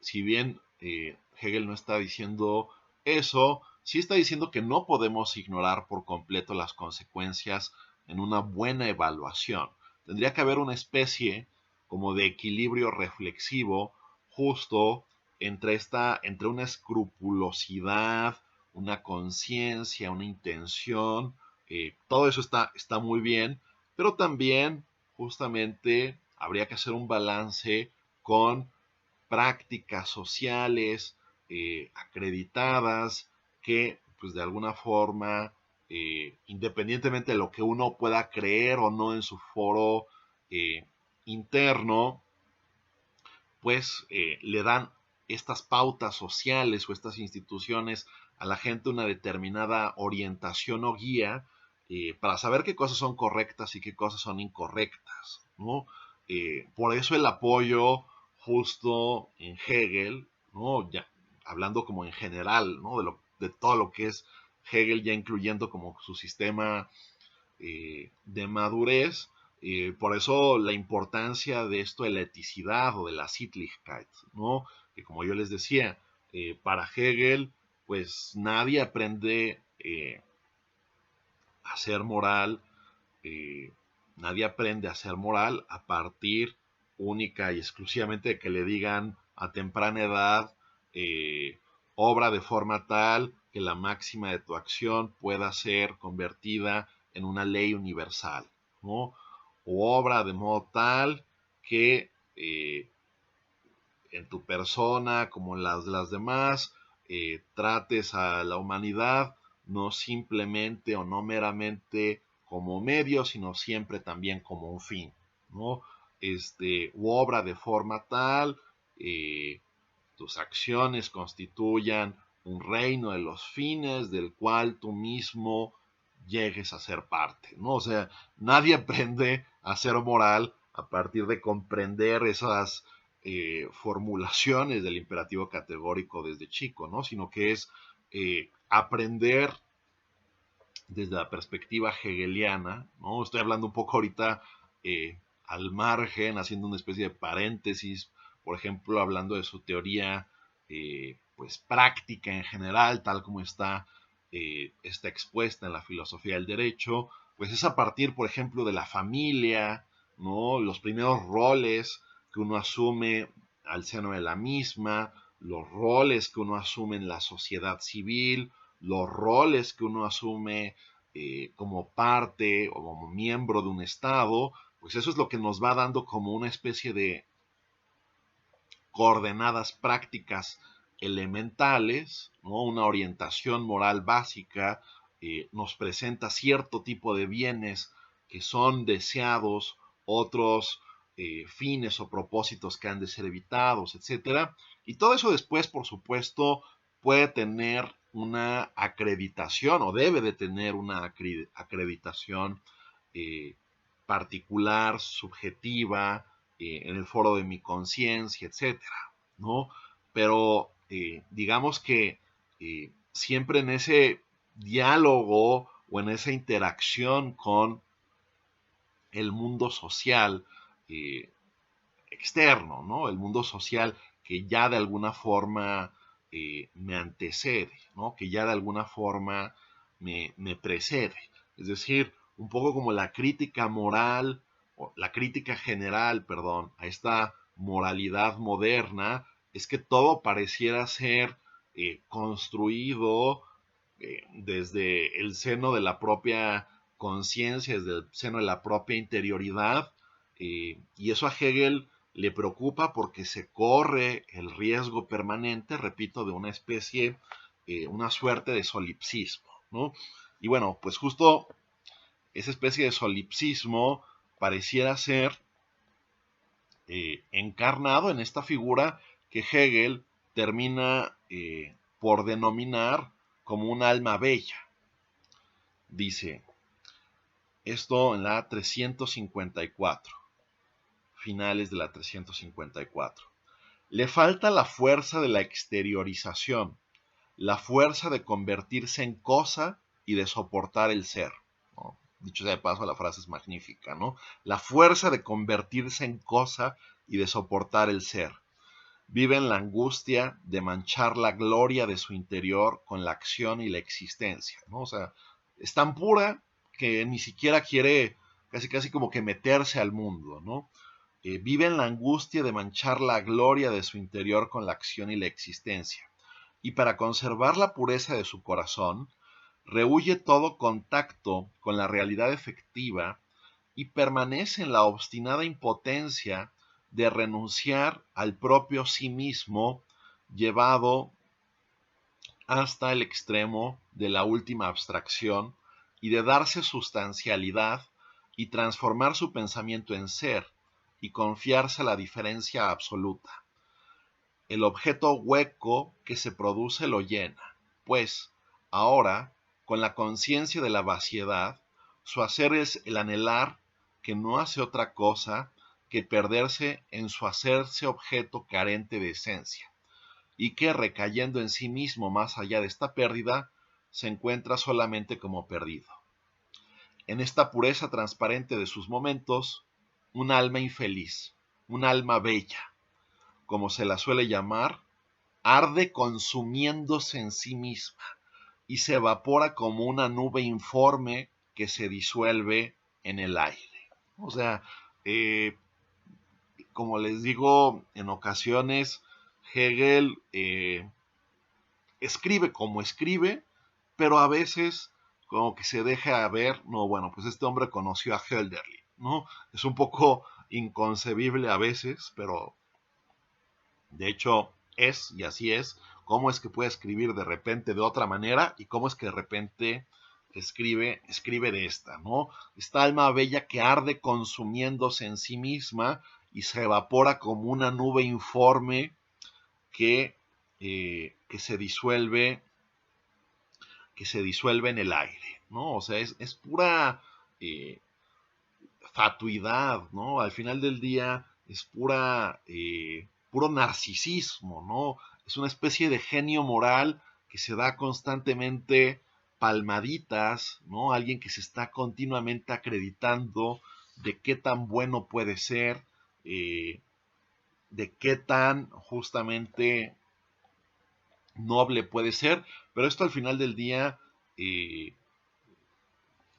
si bien Hegel no está diciendo eso, sí está diciendo que no podemos ignorar por completo las consecuencias en una buena evaluación. Tendría que haber una especie como de equilibrio reflexivo justo entre una escrupulosidad, una conciencia, una intención. Todo eso está muy bien, pero también justamente habría que hacer un balance con prácticas sociales acreditadas que pues de alguna forma, independientemente de lo que uno pueda creer o no en su foro interno, pues le dan estas pautas sociales o estas instituciones a la gente una determinada orientación o guía para saber qué cosas son correctas y qué cosas son incorrectas, ¿no? Por eso el apoyo justo en Hegel, ¿no? Ya, hablando como en general, ¿no? De todo lo que es Hegel, ya incluyendo como su sistema de madurez. Por eso la importancia de esto de la eticidad o de la Sittlichkeit, ¿no? Que como yo les decía, para Hegel, pues nadie aprende a ser moral, eh, nadie aprende a ser moral a partir única y exclusivamente de que le digan a temprana edad, obra de forma tal que la máxima de tu acción pueda ser convertida en una ley universal, ¿no? O obra de modo tal que en tu persona, como en las demás, trates a la humanidad no simplemente o no meramente como medio, sino siempre también como un fin, ¿no? U obra de forma tal, tus acciones constituyan un reino de los fines del cual tú mismo llegues a ser parte, ¿no? O sea, nadie aprende a ser moral a partir de comprender esas formulaciones del imperativo categórico desde chico, ¿no? Sino que es aprender desde la perspectiva hegeliana, ¿no? Estoy hablando un poco ahorita al margen, haciendo una especie de paréntesis, por ejemplo, hablando de su teoría pues práctica en general, tal como está expuesta en la filosofía del derecho, pues es a partir, por ejemplo, de la familia, ¿no? Los primeros roles que uno asume al seno de la misma, los roles que uno asume en la sociedad civil, los roles que uno asume como parte o como miembro de un Estado, pues eso es lo que nos va dando como una especie de coordenadas prácticas elementales, ¿no? Una orientación moral básica, nos presenta cierto tipo de bienes que son deseados, otros fines o propósitos que han de ser evitados, etcétera. Y todo eso después, por supuesto, puede tener una acreditación o debe de tener una acreditación eh, particular, subjetiva, en el foro de mi conciencia, etcétera, ¿no? Pero digamos que siempre en ese diálogo o en esa interacción con el mundo social eh, externo, ¿no? El mundo social que ya de alguna forma me antecede, ¿no? Que ya de alguna forma me precede. Es decir, un poco como la crítica moral, o la crítica general, perdón, a esta moralidad moderna, es que todo pareciera ser construido desde el seno de la propia conciencia, desde el seno de la propia interioridad, y eso a Hegel le preocupa porque se corre el riesgo permanente, repito, de una especie, una suerte de solipsismo, ¿no? Y bueno, pues justo esa especie de solipsismo pareciera ser encarnado en esta figura que Hegel termina por denominar como un alma bella. Dice esto en la 354, finales de la 354. Le falta la fuerza de la exteriorización, la fuerza de convertirse en cosa y de soportar el ser, ¿no? Dicho sea de paso, la frase es magnífica, ¿no? La fuerza de convertirse en cosa y de soportar el ser. Vive en la angustia de manchar la gloria de su interior con la acción y la existencia, ¿no? O sea, es tan pura que ni siquiera quiere casi como que meterse al mundo, ¿no? Vive en la angustia de manchar la gloria de su interior con la acción y la existencia. Y para conservar la pureza de su corazón, rehúye todo contacto con la realidad efectiva y permanece en la obstinada impotencia de renunciar al propio sí mismo, llevado hasta el extremo de la última abstracción y de darse sustancialidad y transformar su pensamiento en ser y confiarse a la diferencia absoluta. El objeto hueco que se produce lo llena, pues ahora, con la conciencia de la vaciedad, su hacer es el anhelar que no hace otra cosa que perderse en su hacerse objeto carente de esencia, y que, recayendo en sí mismo más allá de esta pérdida, se encuentra solamente como perdido. En esta pureza transparente de sus momentos, un alma infeliz, un alma bella, como se la suele llamar, arde consumiéndose en sí misma y se evapora como una nube informe que se disuelve en el aire. O sea, eh, como les digo, en ocasiones Hegel escribe como escribe, pero a veces como que se deja ver, no, bueno, pues este hombre conoció a Hölderlin, ¿no? Es un poco inconcebible a veces, pero de hecho es, y así es, cómo es que puede escribir de repente de otra manera y cómo es que de repente escribe de esta, ¿no? Esta alma bella que arde consumiéndose en sí misma y se evapora como una nube informe que se disuelve en el aire, ¿no? O sea, es pura eh, fatuidad, ¿no? Al final del día es puro narcisismo, ¿no? Es una especie de genio moral que se da constantemente palmaditas, ¿no? Alguien que se está continuamente acreditando de qué tan bueno puede ser, eh, de qué tan justamente noble puede ser, pero esto al final del día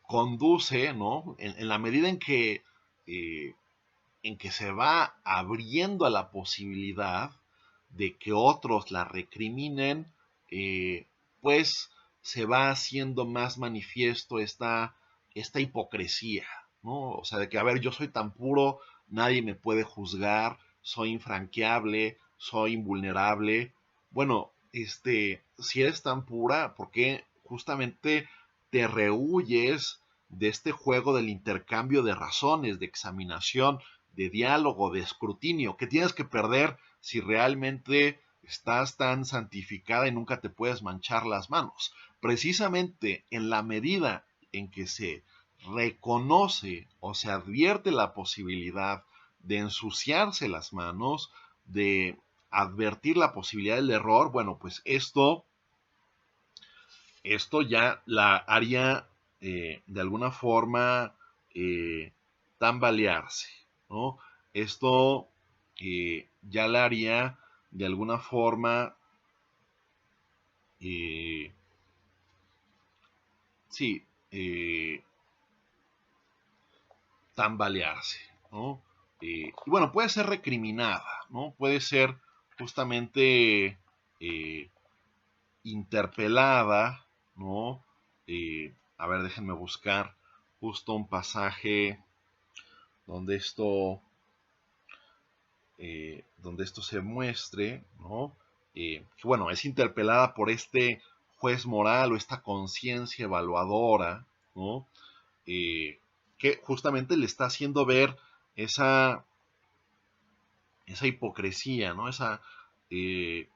conduce, ¿no? En la medida en que en que se va abriendo a la posibilidad de que otros la recriminen, pues se va haciendo más manifiesto esta hipocresía, ¿no? O sea, de que, a ver, yo soy tan puro, nadie me puede juzgar, soy infranqueable, soy invulnerable. Bueno, si eres tan pura, ¿por qué justamente te rehuyes de este juego del intercambio de razones, de examinación, de diálogo, de escrutinio, que tienes que perder si realmente estás tan santificada y nunca te puedes manchar las manos? Precisamente en la medida en que se reconoce o se advierte la posibilidad de ensuciarse las manos, de advertir la posibilidad del error, bueno, pues esto ya la haría de alguna forma tambalearse, ¿no? Esto ya la haría de alguna forma, eh, sí, tambalearse, ¿no? Y bueno, puede ser recriminada, ¿no? Puede ser justamente eh, interpelada, ¿no? A ver, déjenme buscar justo un pasaje donde esto se muestre, ¿no? Que bueno, es interpelada por este juez moral o esta conciencia evaluadora, ¿no? Eh, que justamente le está haciendo ver esa, esa hipocresía, ¿no? Eh,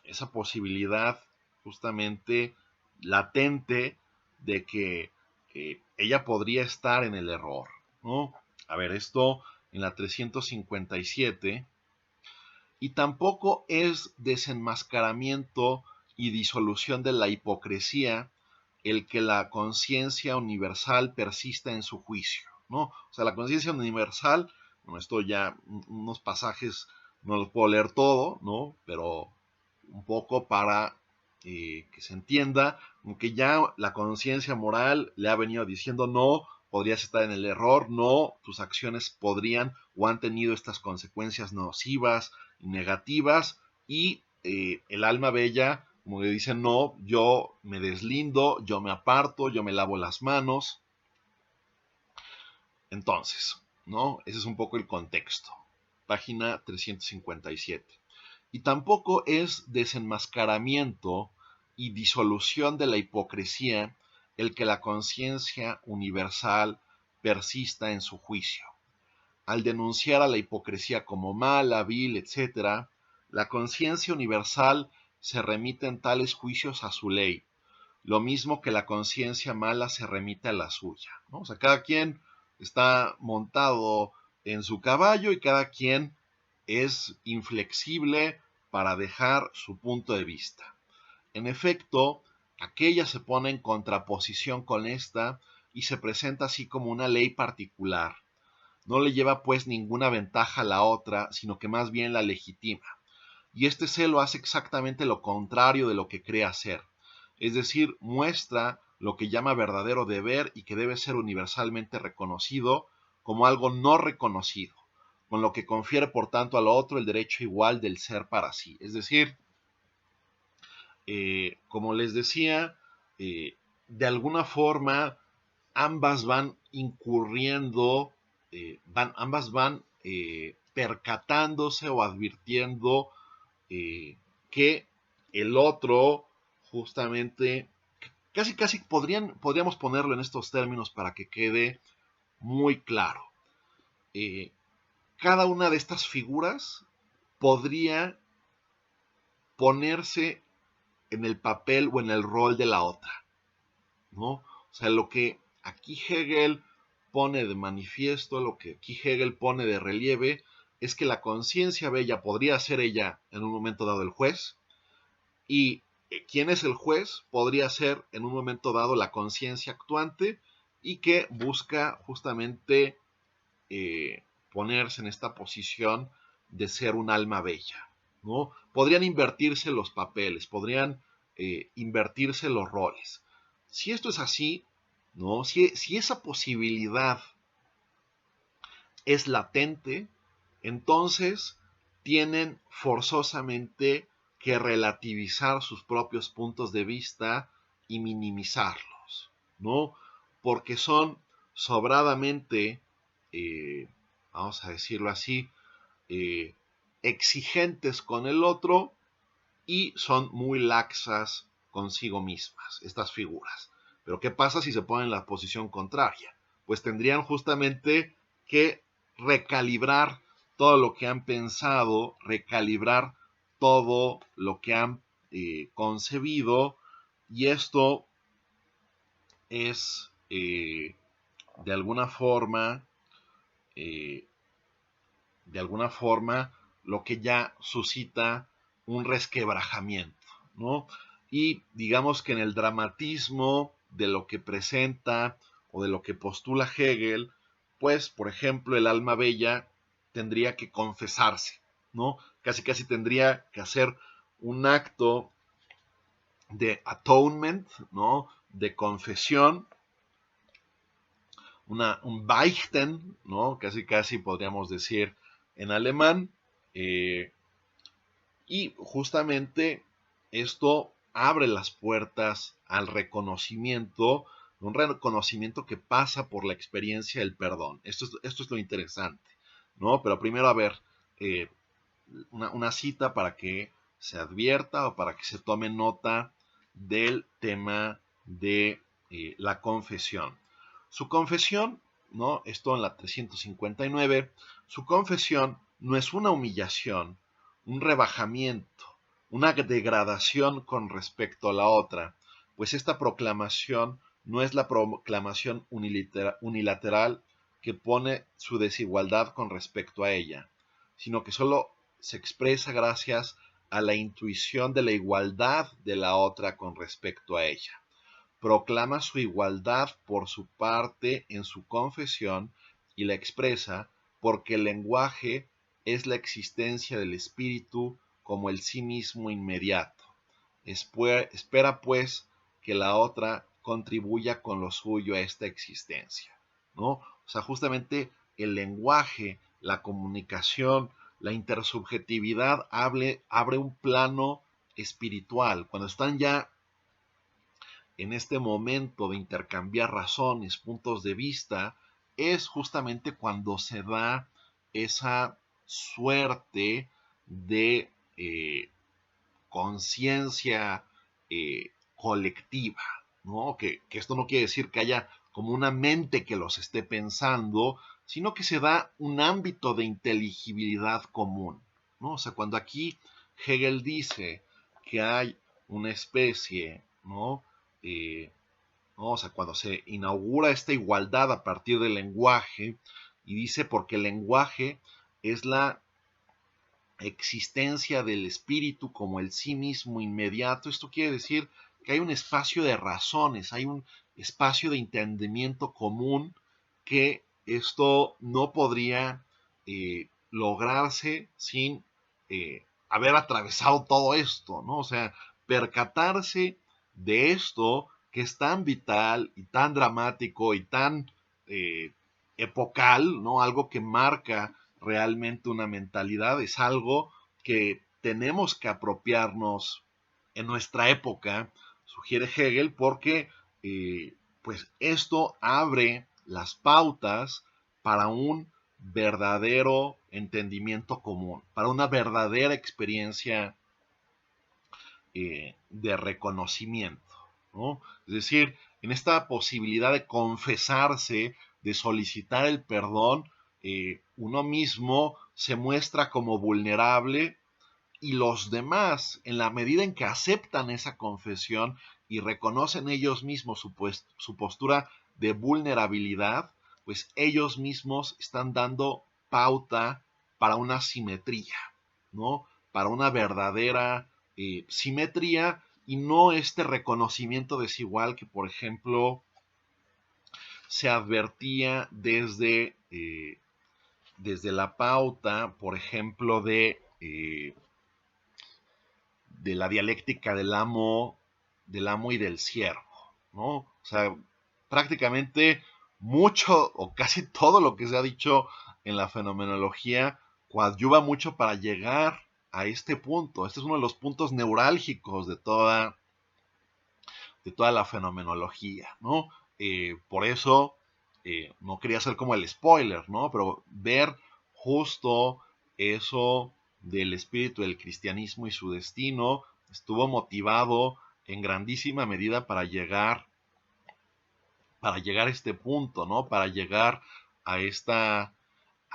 esa posibilidad justamente latente de que ella podría estar en el error, ¿no? A ver, esto en la 357, y tampoco es desenmascaramiento y disolución de la hipocresía el que la conciencia universal persista en su juicio, ¿no? O sea, la conciencia universal, bueno, esto ya, unos pasajes no los puedo leer todo, ¿no? Pero un poco para que se entienda, aunque ya la conciencia moral le ha venido diciendo no, podrías estar en el error, no, tus acciones podrían o han tenido estas consecuencias nocivas y negativas, y el alma bella, como le dice, no, yo me deslindo, yo me aparto, yo me lavo las manos. Entonces, ¿no? Ese es un poco el contexto. Página 357. Y tampoco es desenmascaramiento y disolución de la hipocresía el que la conciencia universal persista en su juicio. Al denunciar a la hipocresía como mala, vil, etc., la conciencia universal se remite en tales juicios a su ley, lo mismo que la conciencia mala se remite a la suya, ¿no? O sea, cada quien está montado en su caballo y cada quien es inflexible para dejar su punto de vista. En efecto, aquella se pone en contraposición con esta y se presenta así como una ley particular. No le lleva pues ninguna ventaja a la otra, sino que más bien la legitima. Y este celo hace exactamente lo contrario de lo que cree hacer. Es decir, muestra lo que llama verdadero deber y que debe ser universalmente reconocido como algo no reconocido, con lo que confiere por tanto al otro el derecho igual del ser para sí. Es decir, como les decía, de alguna forma ambas van incurriendo, ambas van percatándose o advirtiendo que el otro justamente, casi podríamos ponerlo en estos términos para que quede muy claro. Eh, Cada una de estas figuras podría ponerse en el papel o en el rol de la otra, ¿no? O sea, lo que aquí Hegel pone de manifiesto, lo que aquí Hegel pone de relieve, es que la conciencia bella podría ser ella en un momento dado el juez, y quién es el juez podría ser en un momento dado la conciencia actuante y que busca justamente ponerse en esta posición de ser un alma bella, ¿no? Podrían invertirse los papeles, podrían invertirse los roles. Si esto es así, ¿no? Si esa posibilidad es latente, entonces tienen forzosamente que relativizar sus propios puntos de vista y minimizarlos, ¿no? Porque son sobradamente, vamos a decirlo así, eh, exigentes con el otro y son muy laxas consigo mismas, estas figuras. Pero ¿qué pasa si se ponen en la posición contraria? Pues tendrían justamente que recalibrar todo lo que han pensado, recalibrar todo lo que han concebido, y esto es de alguna forma eh, de alguna forma lo que ya suscita un resquebrajamiento, ¿no? Y digamos que en el dramatismo de lo que presenta o de lo que postula Hegel, pues, por ejemplo, el alma bella tendría que confesarse, ¿no? Casi casi tendría que hacer un acto de atonement, ¿no? De confesión, un Beichten, ¿no? Casi casi podríamos decir en alemán, eh, y justamente esto abre las puertas al reconocimiento, un reconocimiento que pasa por la experiencia del perdón. Esto es lo interesante, ¿no? Pero primero, a ver, eh, una cita para que se advierta o para que se tome nota del tema de la confesión. Su confesión, ¿no? Esto en la 359, su confesión no es una humillación, un rebajamiento, una degradación con respecto a la otra, pues esta proclamación no es la proclamación unilateral que pone su desigualdad con respecto a ella, sino que solo se expresa gracias a la intuición de la igualdad de la otra con respecto a ella. Proclama su igualdad por su parte en su confesión y la expresa porque el lenguaje es la existencia del espíritu como el sí mismo inmediato. Espera pues que la otra contribuya con lo suyo a esta existencia, ¿no? O sea, justamente el lenguaje, la comunicación, la intersubjetividad abre un plano espiritual. Cuando están ya en este momento de intercambiar razones, puntos de vista, es justamente cuando se da esa suerte de conciencia colectiva, ¿no? Que esto no quiere decir que haya como una mente que los esté pensando, sino que se da un ámbito de inteligibilidad común, ¿no? O sea, cuando aquí Hegel dice que hay una especie, ¿no? ¿No? O sea, cuando se inaugura esta igualdad a partir del lenguaje, y dice porque el lenguaje es la existencia del espíritu como el sí mismo inmediato, esto quiere decir que hay un espacio de razones, hay un espacio de entendimiento común, que esto no podría lograrse sin haber atravesado todo esto, ¿no? O sea, percatarse de esto que es tan vital y tan dramático y tan epocal, ¿no? Algo que marca realmente una mentalidad, es algo que tenemos que apropiarnos en nuestra época, sugiere Hegel, porque pues esto abre las pautas para un verdadero entendimiento común, para una verdadera experiencia de reconocimiento, ¿no? Es decir, en esta posibilidad de confesarse, de solicitar el perdón, uno mismo se muestra como vulnerable, y los demás, en la medida en que aceptan esa confesión y reconocen ellos mismos su postura de vulnerabilidad, pues ellos mismos están dando pauta para una simetría, ¿no? Para una verdadera simetría, y no este reconocimiento desigual que, por ejemplo, se advertía desde la pauta, por ejemplo, de la dialéctica del amo y del siervo, ¿no? O sea, prácticamente mucho o casi todo lo que se ha dicho en la fenomenología coadyuva mucho para llegar a este punto. Este es uno de los puntos neurálgicos de toda la fenomenología, ¿no? Por eso no quería hacer como el spoiler, ¿no? Pero ver justo eso del espíritu del cristianismo y su destino estuvo motivado en grandísima medida para llegar a este punto, ¿no? Para llegar a esta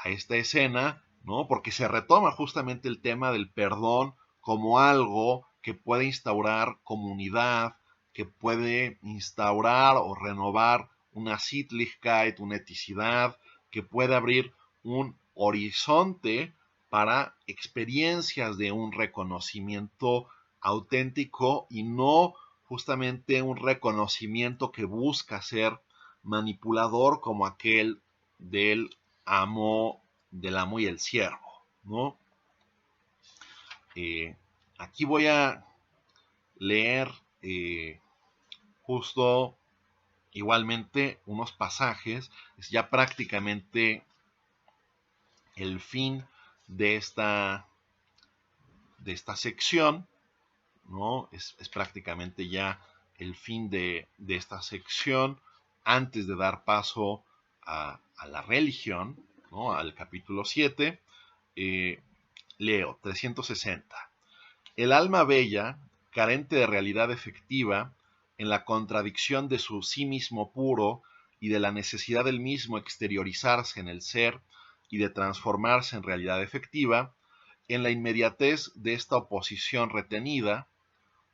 escena, ¿no? Porque se retoma justamente el tema del perdón como algo que puede instaurar comunidad, que puede instaurar o renovar una Sittlichkeit, una eticidad, que puede abrir un horizonte para experiencias de un reconocimiento auténtico y no justamente un reconocimiento que busca ser manipulador como aquel del amo y el siervo, ¿no? Eh, Aquí voy a leer justo igualmente unos pasajes, es ya prácticamente el fin de esta sección, ¿no? Es prácticamente ya el fin de esta sección antes de dar paso a la religión, ¿no? Al capítulo 7. Leo 360. El alma bella, carente de realidad efectiva, en la contradicción de su sí mismo puro y de la necesidad del mismo exteriorizarse en el ser y de transformarse en realidad efectiva, en la inmediatez de esta oposición retenida,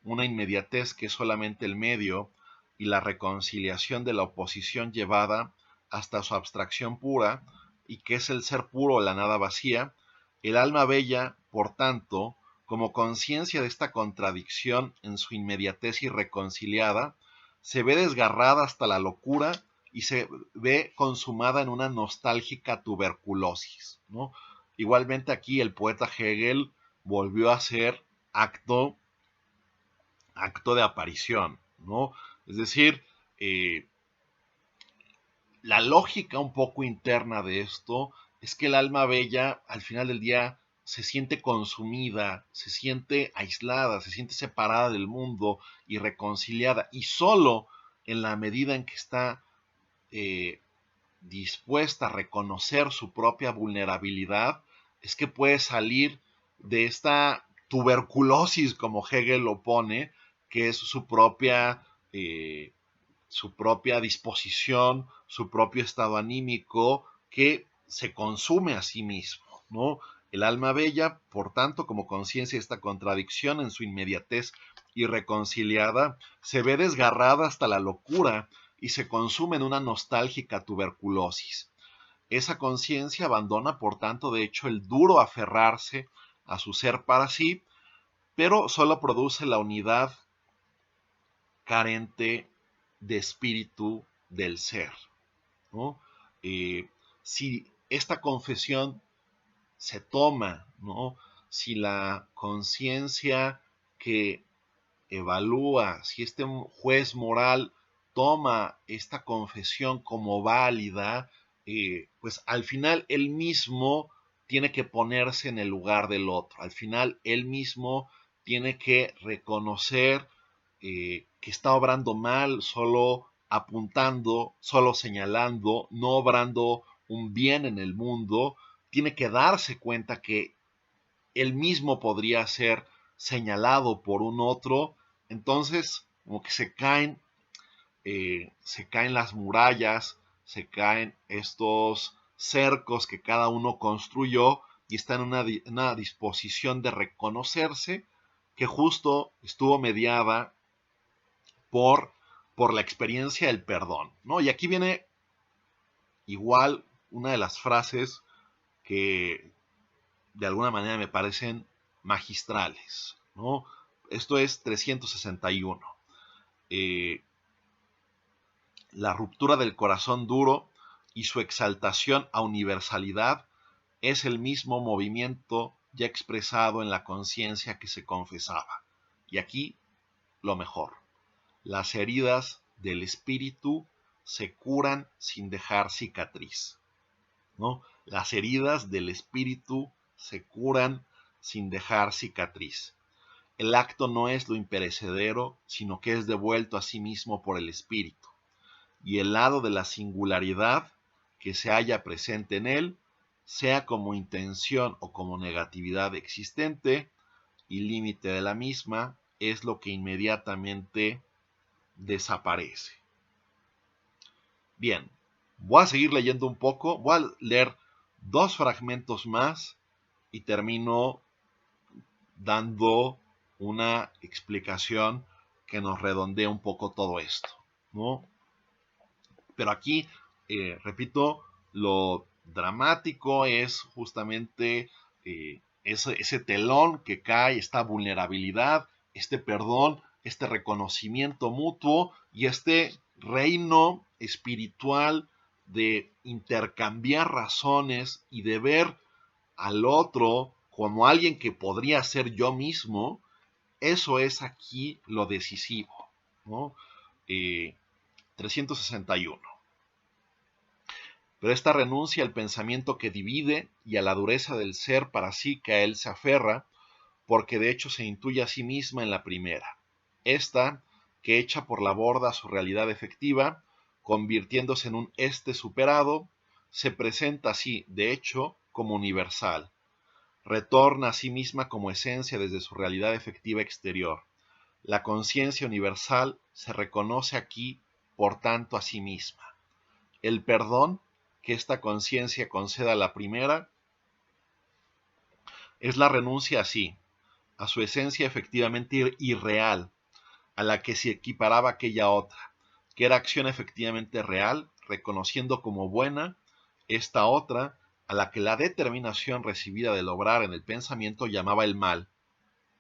una inmediatez que es solamente el medio y la reconciliación de la oposición llevada hasta su abstracción pura, y que es el ser puro o la nada vacía, el alma bella, por tanto, como conciencia de esta contradicción en su inmediatez irreconciliada, se ve desgarrada hasta la locura y se ve consumada en una nostálgica tuberculosis, ¿no? Igualmente aquí el poeta Hegel volvió a hacer acto de aparición, ¿no? Es decir, eh, la lógica un poco interna de esto es que el alma bella al final del día se siente consumida, se siente aislada, se siente separada del mundo y reconciliada, y solo en la medida en que está eh, dispuesta a reconocer su propia vulnerabilidad es que puede salir de esta tuberculosis, como Hegel lo pone, que es su propia disposición, su propio estado anímico, que se consume a sí mismo, ¿no? El alma bella, por tanto, como conciencia de esta contradicción en su inmediatez irreconciliada, se ve desgarrada hasta la locura y se consume en una nostálgica tuberculosis. Esa conciencia abandona, por tanto, de hecho, el duro aferrarse a su ser para sí, pero solo produce la unidad carente de espíritu del ser, ¿no? Si esta confesión se toma, ¿no? Si la conciencia que evalúa, si este juez moral toma esta confesión como válida, pues al final él mismo tiene que ponerse en el lugar del otro. Al final él mismo tiene que reconocer que está obrando mal, solo apuntando, solo señalando, no obrando un bien en el mundo. Tiene que darse cuenta que él mismo podría ser señalado por un otro. Entonces, como que se caen las murallas, se caen estos cercos que cada uno construyó y está en una disposición de reconocerse que justo estuvo mediada por, por la experiencia del perdón, ¿no? Y aquí viene igual una de las frases que de alguna manera me parecen magistrales, ¿no? Esto es 361. Eh, la ruptura del corazón duro y su exaltación a universalidad es el mismo movimiento ya expresado en la conciencia que se confesaba. Y aquí lo mejor. Las heridas del espíritu se curan sin dejar cicatriz, ¿no? Las heridas del espíritu se curan sin dejar cicatriz. El acto no es lo imperecedero, sino que es devuelto a sí mismo por el espíritu. Y el lado de la singularidad que se halla presente en él, sea como intención o como negatividad existente y límite de la misma, es lo que inmediatamente desaparece. Bien, voy a seguir leyendo un poco, voy a leer 2 fragmentos más y termino dando una explicación que nos redondea un poco todo esto, ¿no? Pero aquí, repito, lo dramático es justamente ese telón que cae, esta vulnerabilidad, este perdón, este reconocimiento mutuo y este reino espiritual de intercambiar razones y de ver al otro como alguien que podría ser yo mismo. Eso es aquí lo decisivo, ¿no? 361. Pero esta renuncia al pensamiento que divide y a la dureza del ser para sí que a él se aferra, porque de hecho se intuye a sí misma en la primera. Esta, que echa por la borda su realidad efectiva, convirtiéndose en un este superado, se presenta así, de hecho, como universal. Retorna a sí misma como esencia desde su realidad efectiva exterior. La conciencia universal se reconoce aquí, por tanto, a sí misma. El perdón que esta conciencia conceda a la primera es la renuncia así, a su esencia efectivamente irreal, a la que se equiparaba aquella otra, que era acción efectivamente real, reconociendo como buena esta otra, a la que la determinación recibida del obrar en el pensamiento llamaba el mal,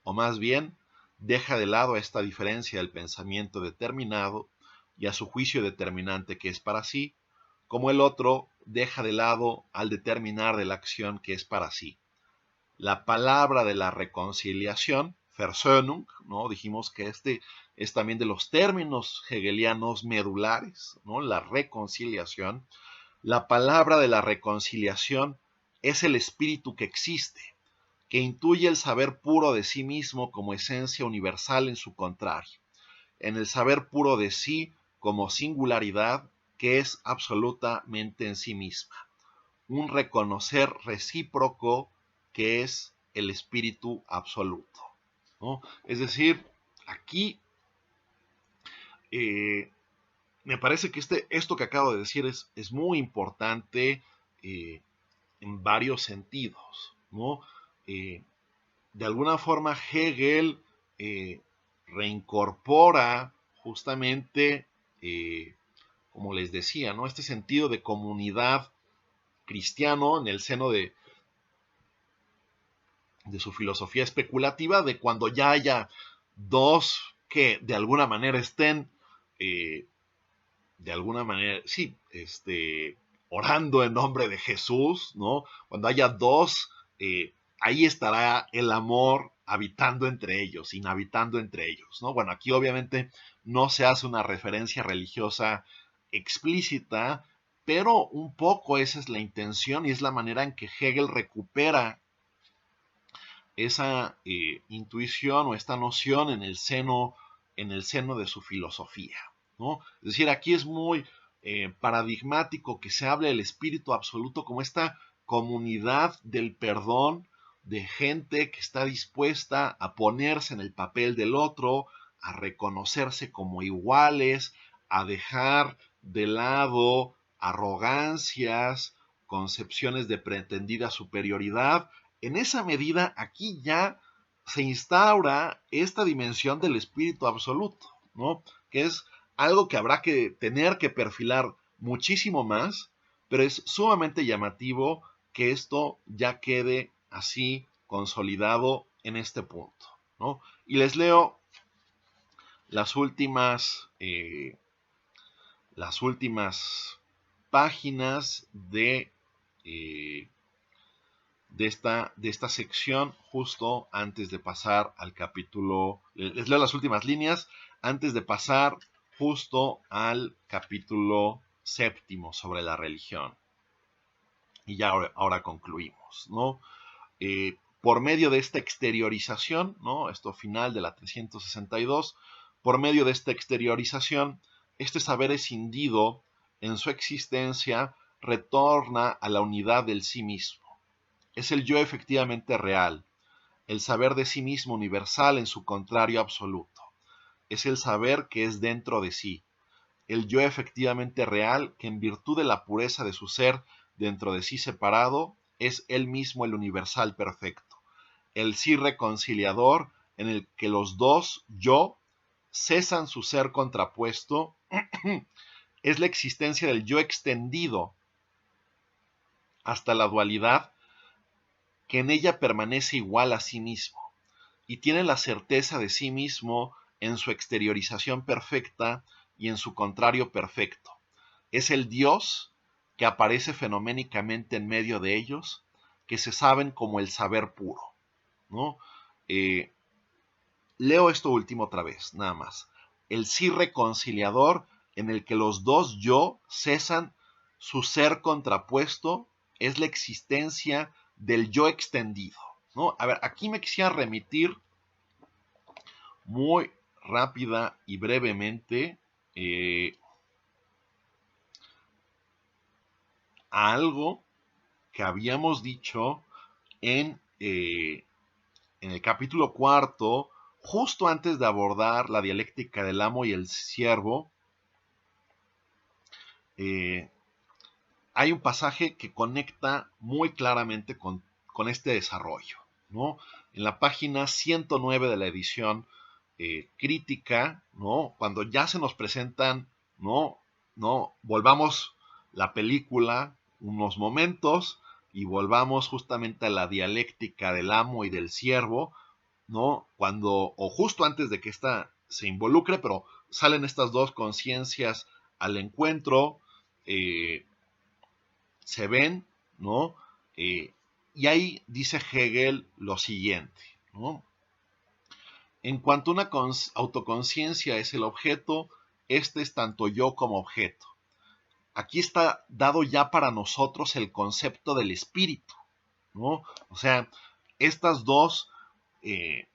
o más bien, deja de lado esta diferencia del pensamiento determinado y a su juicio determinante que es para sí, como el otro deja de lado al determinar de la acción que es para sí. La palabra de la reconciliación, Versöhnung, ¿no? Dijimos que este es también de los términos hegelianos medulares, ¿no? La reconciliación. La palabra de la reconciliación es el espíritu que existe, que intuye el saber puro de sí mismo como esencia universal en su contrario, en el saber puro de sí como singularidad que es absolutamente en sí misma, un reconocer recíproco que es el espíritu absoluto, ¿no? Es decir, aquí me parece que esto que acabo de decir es muy importante en varios sentidos, ¿no? De alguna forma Hegel reincorpora justamente, como les decía, ¿no? Este sentido de comunidad cristiano en el seno de su filosofía especulativa, de cuando ya haya dos que de alguna manera estén, de alguna manera, sí, orando en nombre de Jesús, ¿no? Cuando haya dos, ahí estará el amor habitando entre ellos, inhabitando entre ellos, ¿no? Bueno, aquí obviamente no se hace una referencia religiosa explícita, pero un poco esa es la intención y es la manera en que Hegel recupera esa intuición o esta noción en el seno de su filosofía, ¿no? Es decir, aquí es muy paradigmático que se hable del espíritu absoluto como esta comunidad del perdón de gente que está dispuesta a ponerse en el papel del otro, a reconocerse como iguales, a dejar de lado arrogancias, concepciones de pretendida superioridad. En esa medida, aquí ya se instaura esta dimensión del espíritu absoluto, ¿no? Que es algo que habrá que tener que perfilar muchísimo más, pero es sumamente llamativo que esto ya quede así consolidado en este punto, ¿no? Y les leo las últimas páginas eh, de esta sección justo antes de pasar al capítulo. Les leo las últimas líneas antes de pasar justo al capítulo 7 sobre la religión. Y ya ahora concluimos, ¿no? Por medio de esta exteriorización, ¿no? Esto final de la 362, por medio de esta exteriorización, este saber escindido en su existencia retorna a la unidad del sí mismo. Es el yo efectivamente real, el saber de sí mismo universal en su contrario absoluto. Es el saber que es dentro de sí, el yo efectivamente real que en virtud de la pureza de su ser dentro de sí separado, es él mismo el universal perfecto, el sí reconciliador en el que los dos yo cesan su ser contrapuesto, es la existencia del yo extendido hasta la dualidad que en ella permanece igual a sí mismo y tiene la certeza de sí mismo en su exteriorización perfecta y en su contrario perfecto. Es el Dios que aparece fenoménicamente en medio de ellos, que se saben como el saber puro, ¿no? Eh, Leo esto último otra vez, nada más. El sí reconciliador en el que los dos yo cesan su ser contrapuesto es la existencia del yo extendido, ¿no? A ver, aquí me quisiera remitir muy rápida y brevemente a algo que habíamos dicho en el capítulo cuarto, justo antes de abordar la dialéctica del amo y el siervo. Hay un pasaje que conecta muy claramente con este desarrollo, ¿no? En la página 109 de la edición crítica, ¿no? Cuando ya se nos presentan, ¿no? Volvamos la película unos momentos y volvamos justamente a la dialéctica del amo y del siervo, ¿no? Cuando, o justo antes de que ésta se involucre, pero salen estas dos conciencias al encuentro, eh, se ven, ¿no? Y ahí dice Hegel lo siguiente, ¿no? En cuanto una autoconciencia es el objeto, este es tanto yo como objeto. Aquí está dado ya para nosotros el concepto del espíritu, ¿no? O sea, estas dos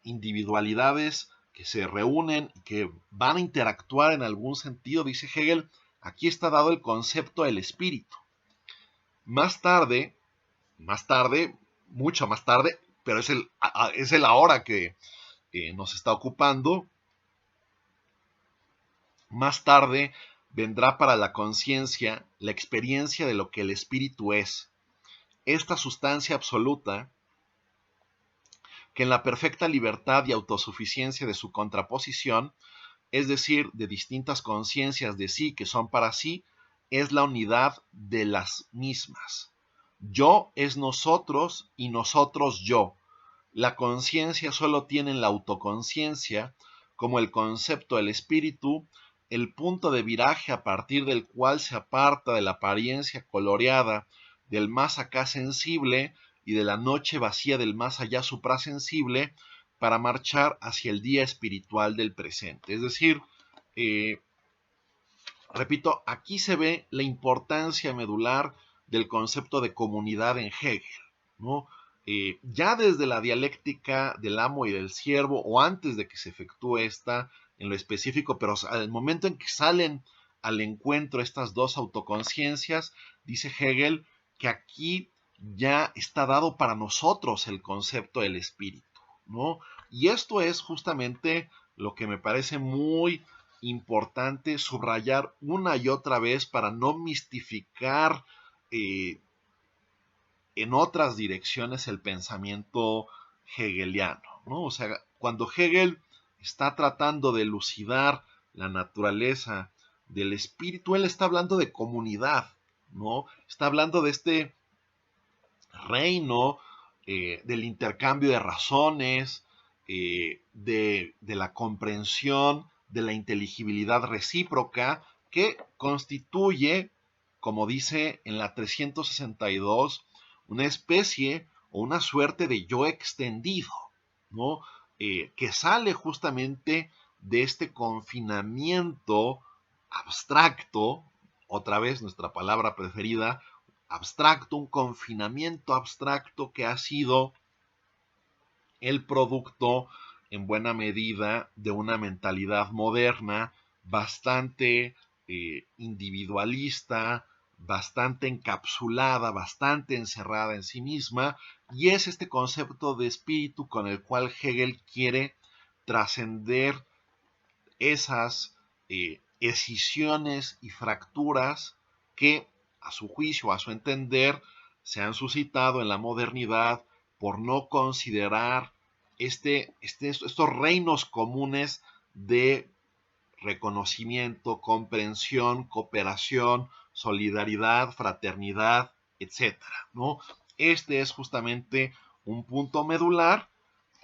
individualidades que se reúnen y que van a interactuar en algún sentido, dice Hegel, aquí está dado el concepto del espíritu. Más tarde, mucho más tarde, pero es el ahora que nos está ocupando. Más tarde vendrá para la conciencia la experiencia de lo que el espíritu es. Esta sustancia absoluta, que en la perfecta libertad y autosuficiencia de su contraposición, es decir, de distintas conciencias de sí que son para sí, es la unidad de las mismas. Yo es nosotros y nosotros yo. La conciencia solo tiene en la autoconciencia, como el concepto del espíritu, el punto de viraje a partir del cual se aparta de la apariencia coloreada del más acá sensible y de la noche vacía del más allá suprasensible para marchar hacia el día espiritual del presente. Es decir, eh, repito, aquí se ve la importancia medular del concepto de comunidad en Hegel, ¿no? Ya desde la dialéctica del amo y del siervo, o antes de que se efectúe esta en lo específico, pero al momento en que salen al encuentro estas dos autoconciencias, dice Hegel que aquí ya está dado para nosotros el concepto del espíritu, ¿no? Y esto es justamente lo que me parece muy importante subrayar una y otra vez para no mistificar en otras direcciones el pensamiento hegeliano, ¿no? O sea, cuando Hegel está tratando de elucidar la naturaleza del espíritu, él está hablando de comunidad, ¿no? Está hablando de este reino, del intercambio de razones, de la comprensión, de la inteligibilidad recíproca, que constituye, como dice en la 362, una especie o una suerte de yo extendido, ¿no? Que sale justamente de este confinamiento abstracto, otra vez nuestra palabra preferida, abstracto, un confinamiento abstracto que ha sido el producto en buena medida de una mentalidad moderna bastante individualista, bastante encapsulada, bastante encerrada en sí misma, y es este concepto de espíritu con el cual Hegel quiere trascender esas escisiones y fracturas que, a su juicio, a su entender, se han suscitado en la modernidad por no considerar estos reinos comunes de reconocimiento, comprensión, cooperación, solidaridad, fraternidad, etcétera, ¿no? Este es justamente un punto medular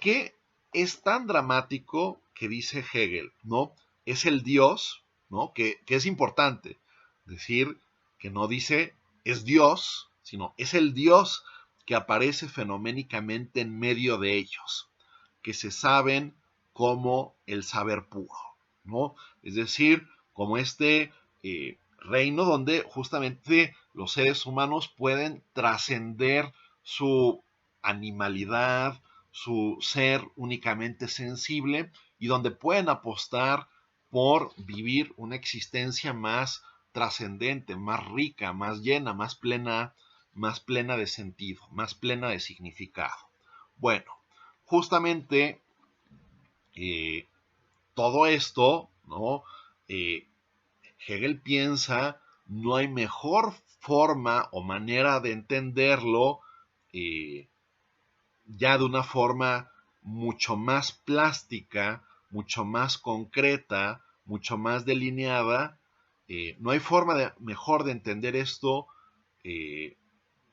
que es tan dramático que dice Hegel, ¿no? Es el Dios, ¿no? Que es importante decir que no dice es Dios, sino es el Dios que aparece fenoménicamente en medio de ellos, que se saben como el saber puro, ¿no? Es decir, como este reino donde justamente los seres humanos pueden trascender su animalidad, su ser únicamente sensible, y donde pueden apostar por vivir una existencia más trascendente, más rica, más llena, más plena de sentido, más plena de significado. Bueno, justamente eh, todo esto, ¿no? Eh, Hegel piensa no hay mejor forma o manera de entenderlo ya de una forma mucho más plástica, mucho más concreta, mucho más delineada. No hay forma mejor de entender esto, eh,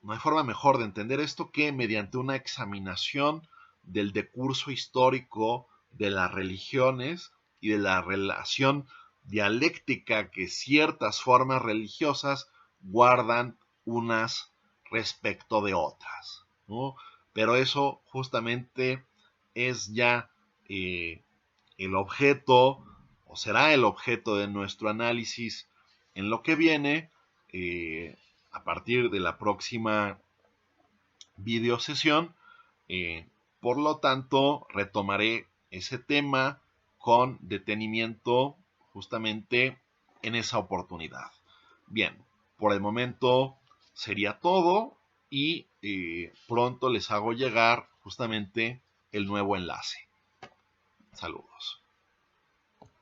no hay forma mejor de entender esto que mediante una examinación del decurso histórico de las religiones y de la relación dialéctica que ciertas formas religiosas guardan unas respecto de otras, ¿no? Pero eso justamente es ya el objeto, o será el objeto de nuestro análisis en lo que viene, a partir de la próxima videosesión. Por lo tanto, retomaré ese tema con detenimiento justamente en esa oportunidad. Bien, por el momento sería todo y pronto les hago llegar justamente el nuevo enlace. Saludos.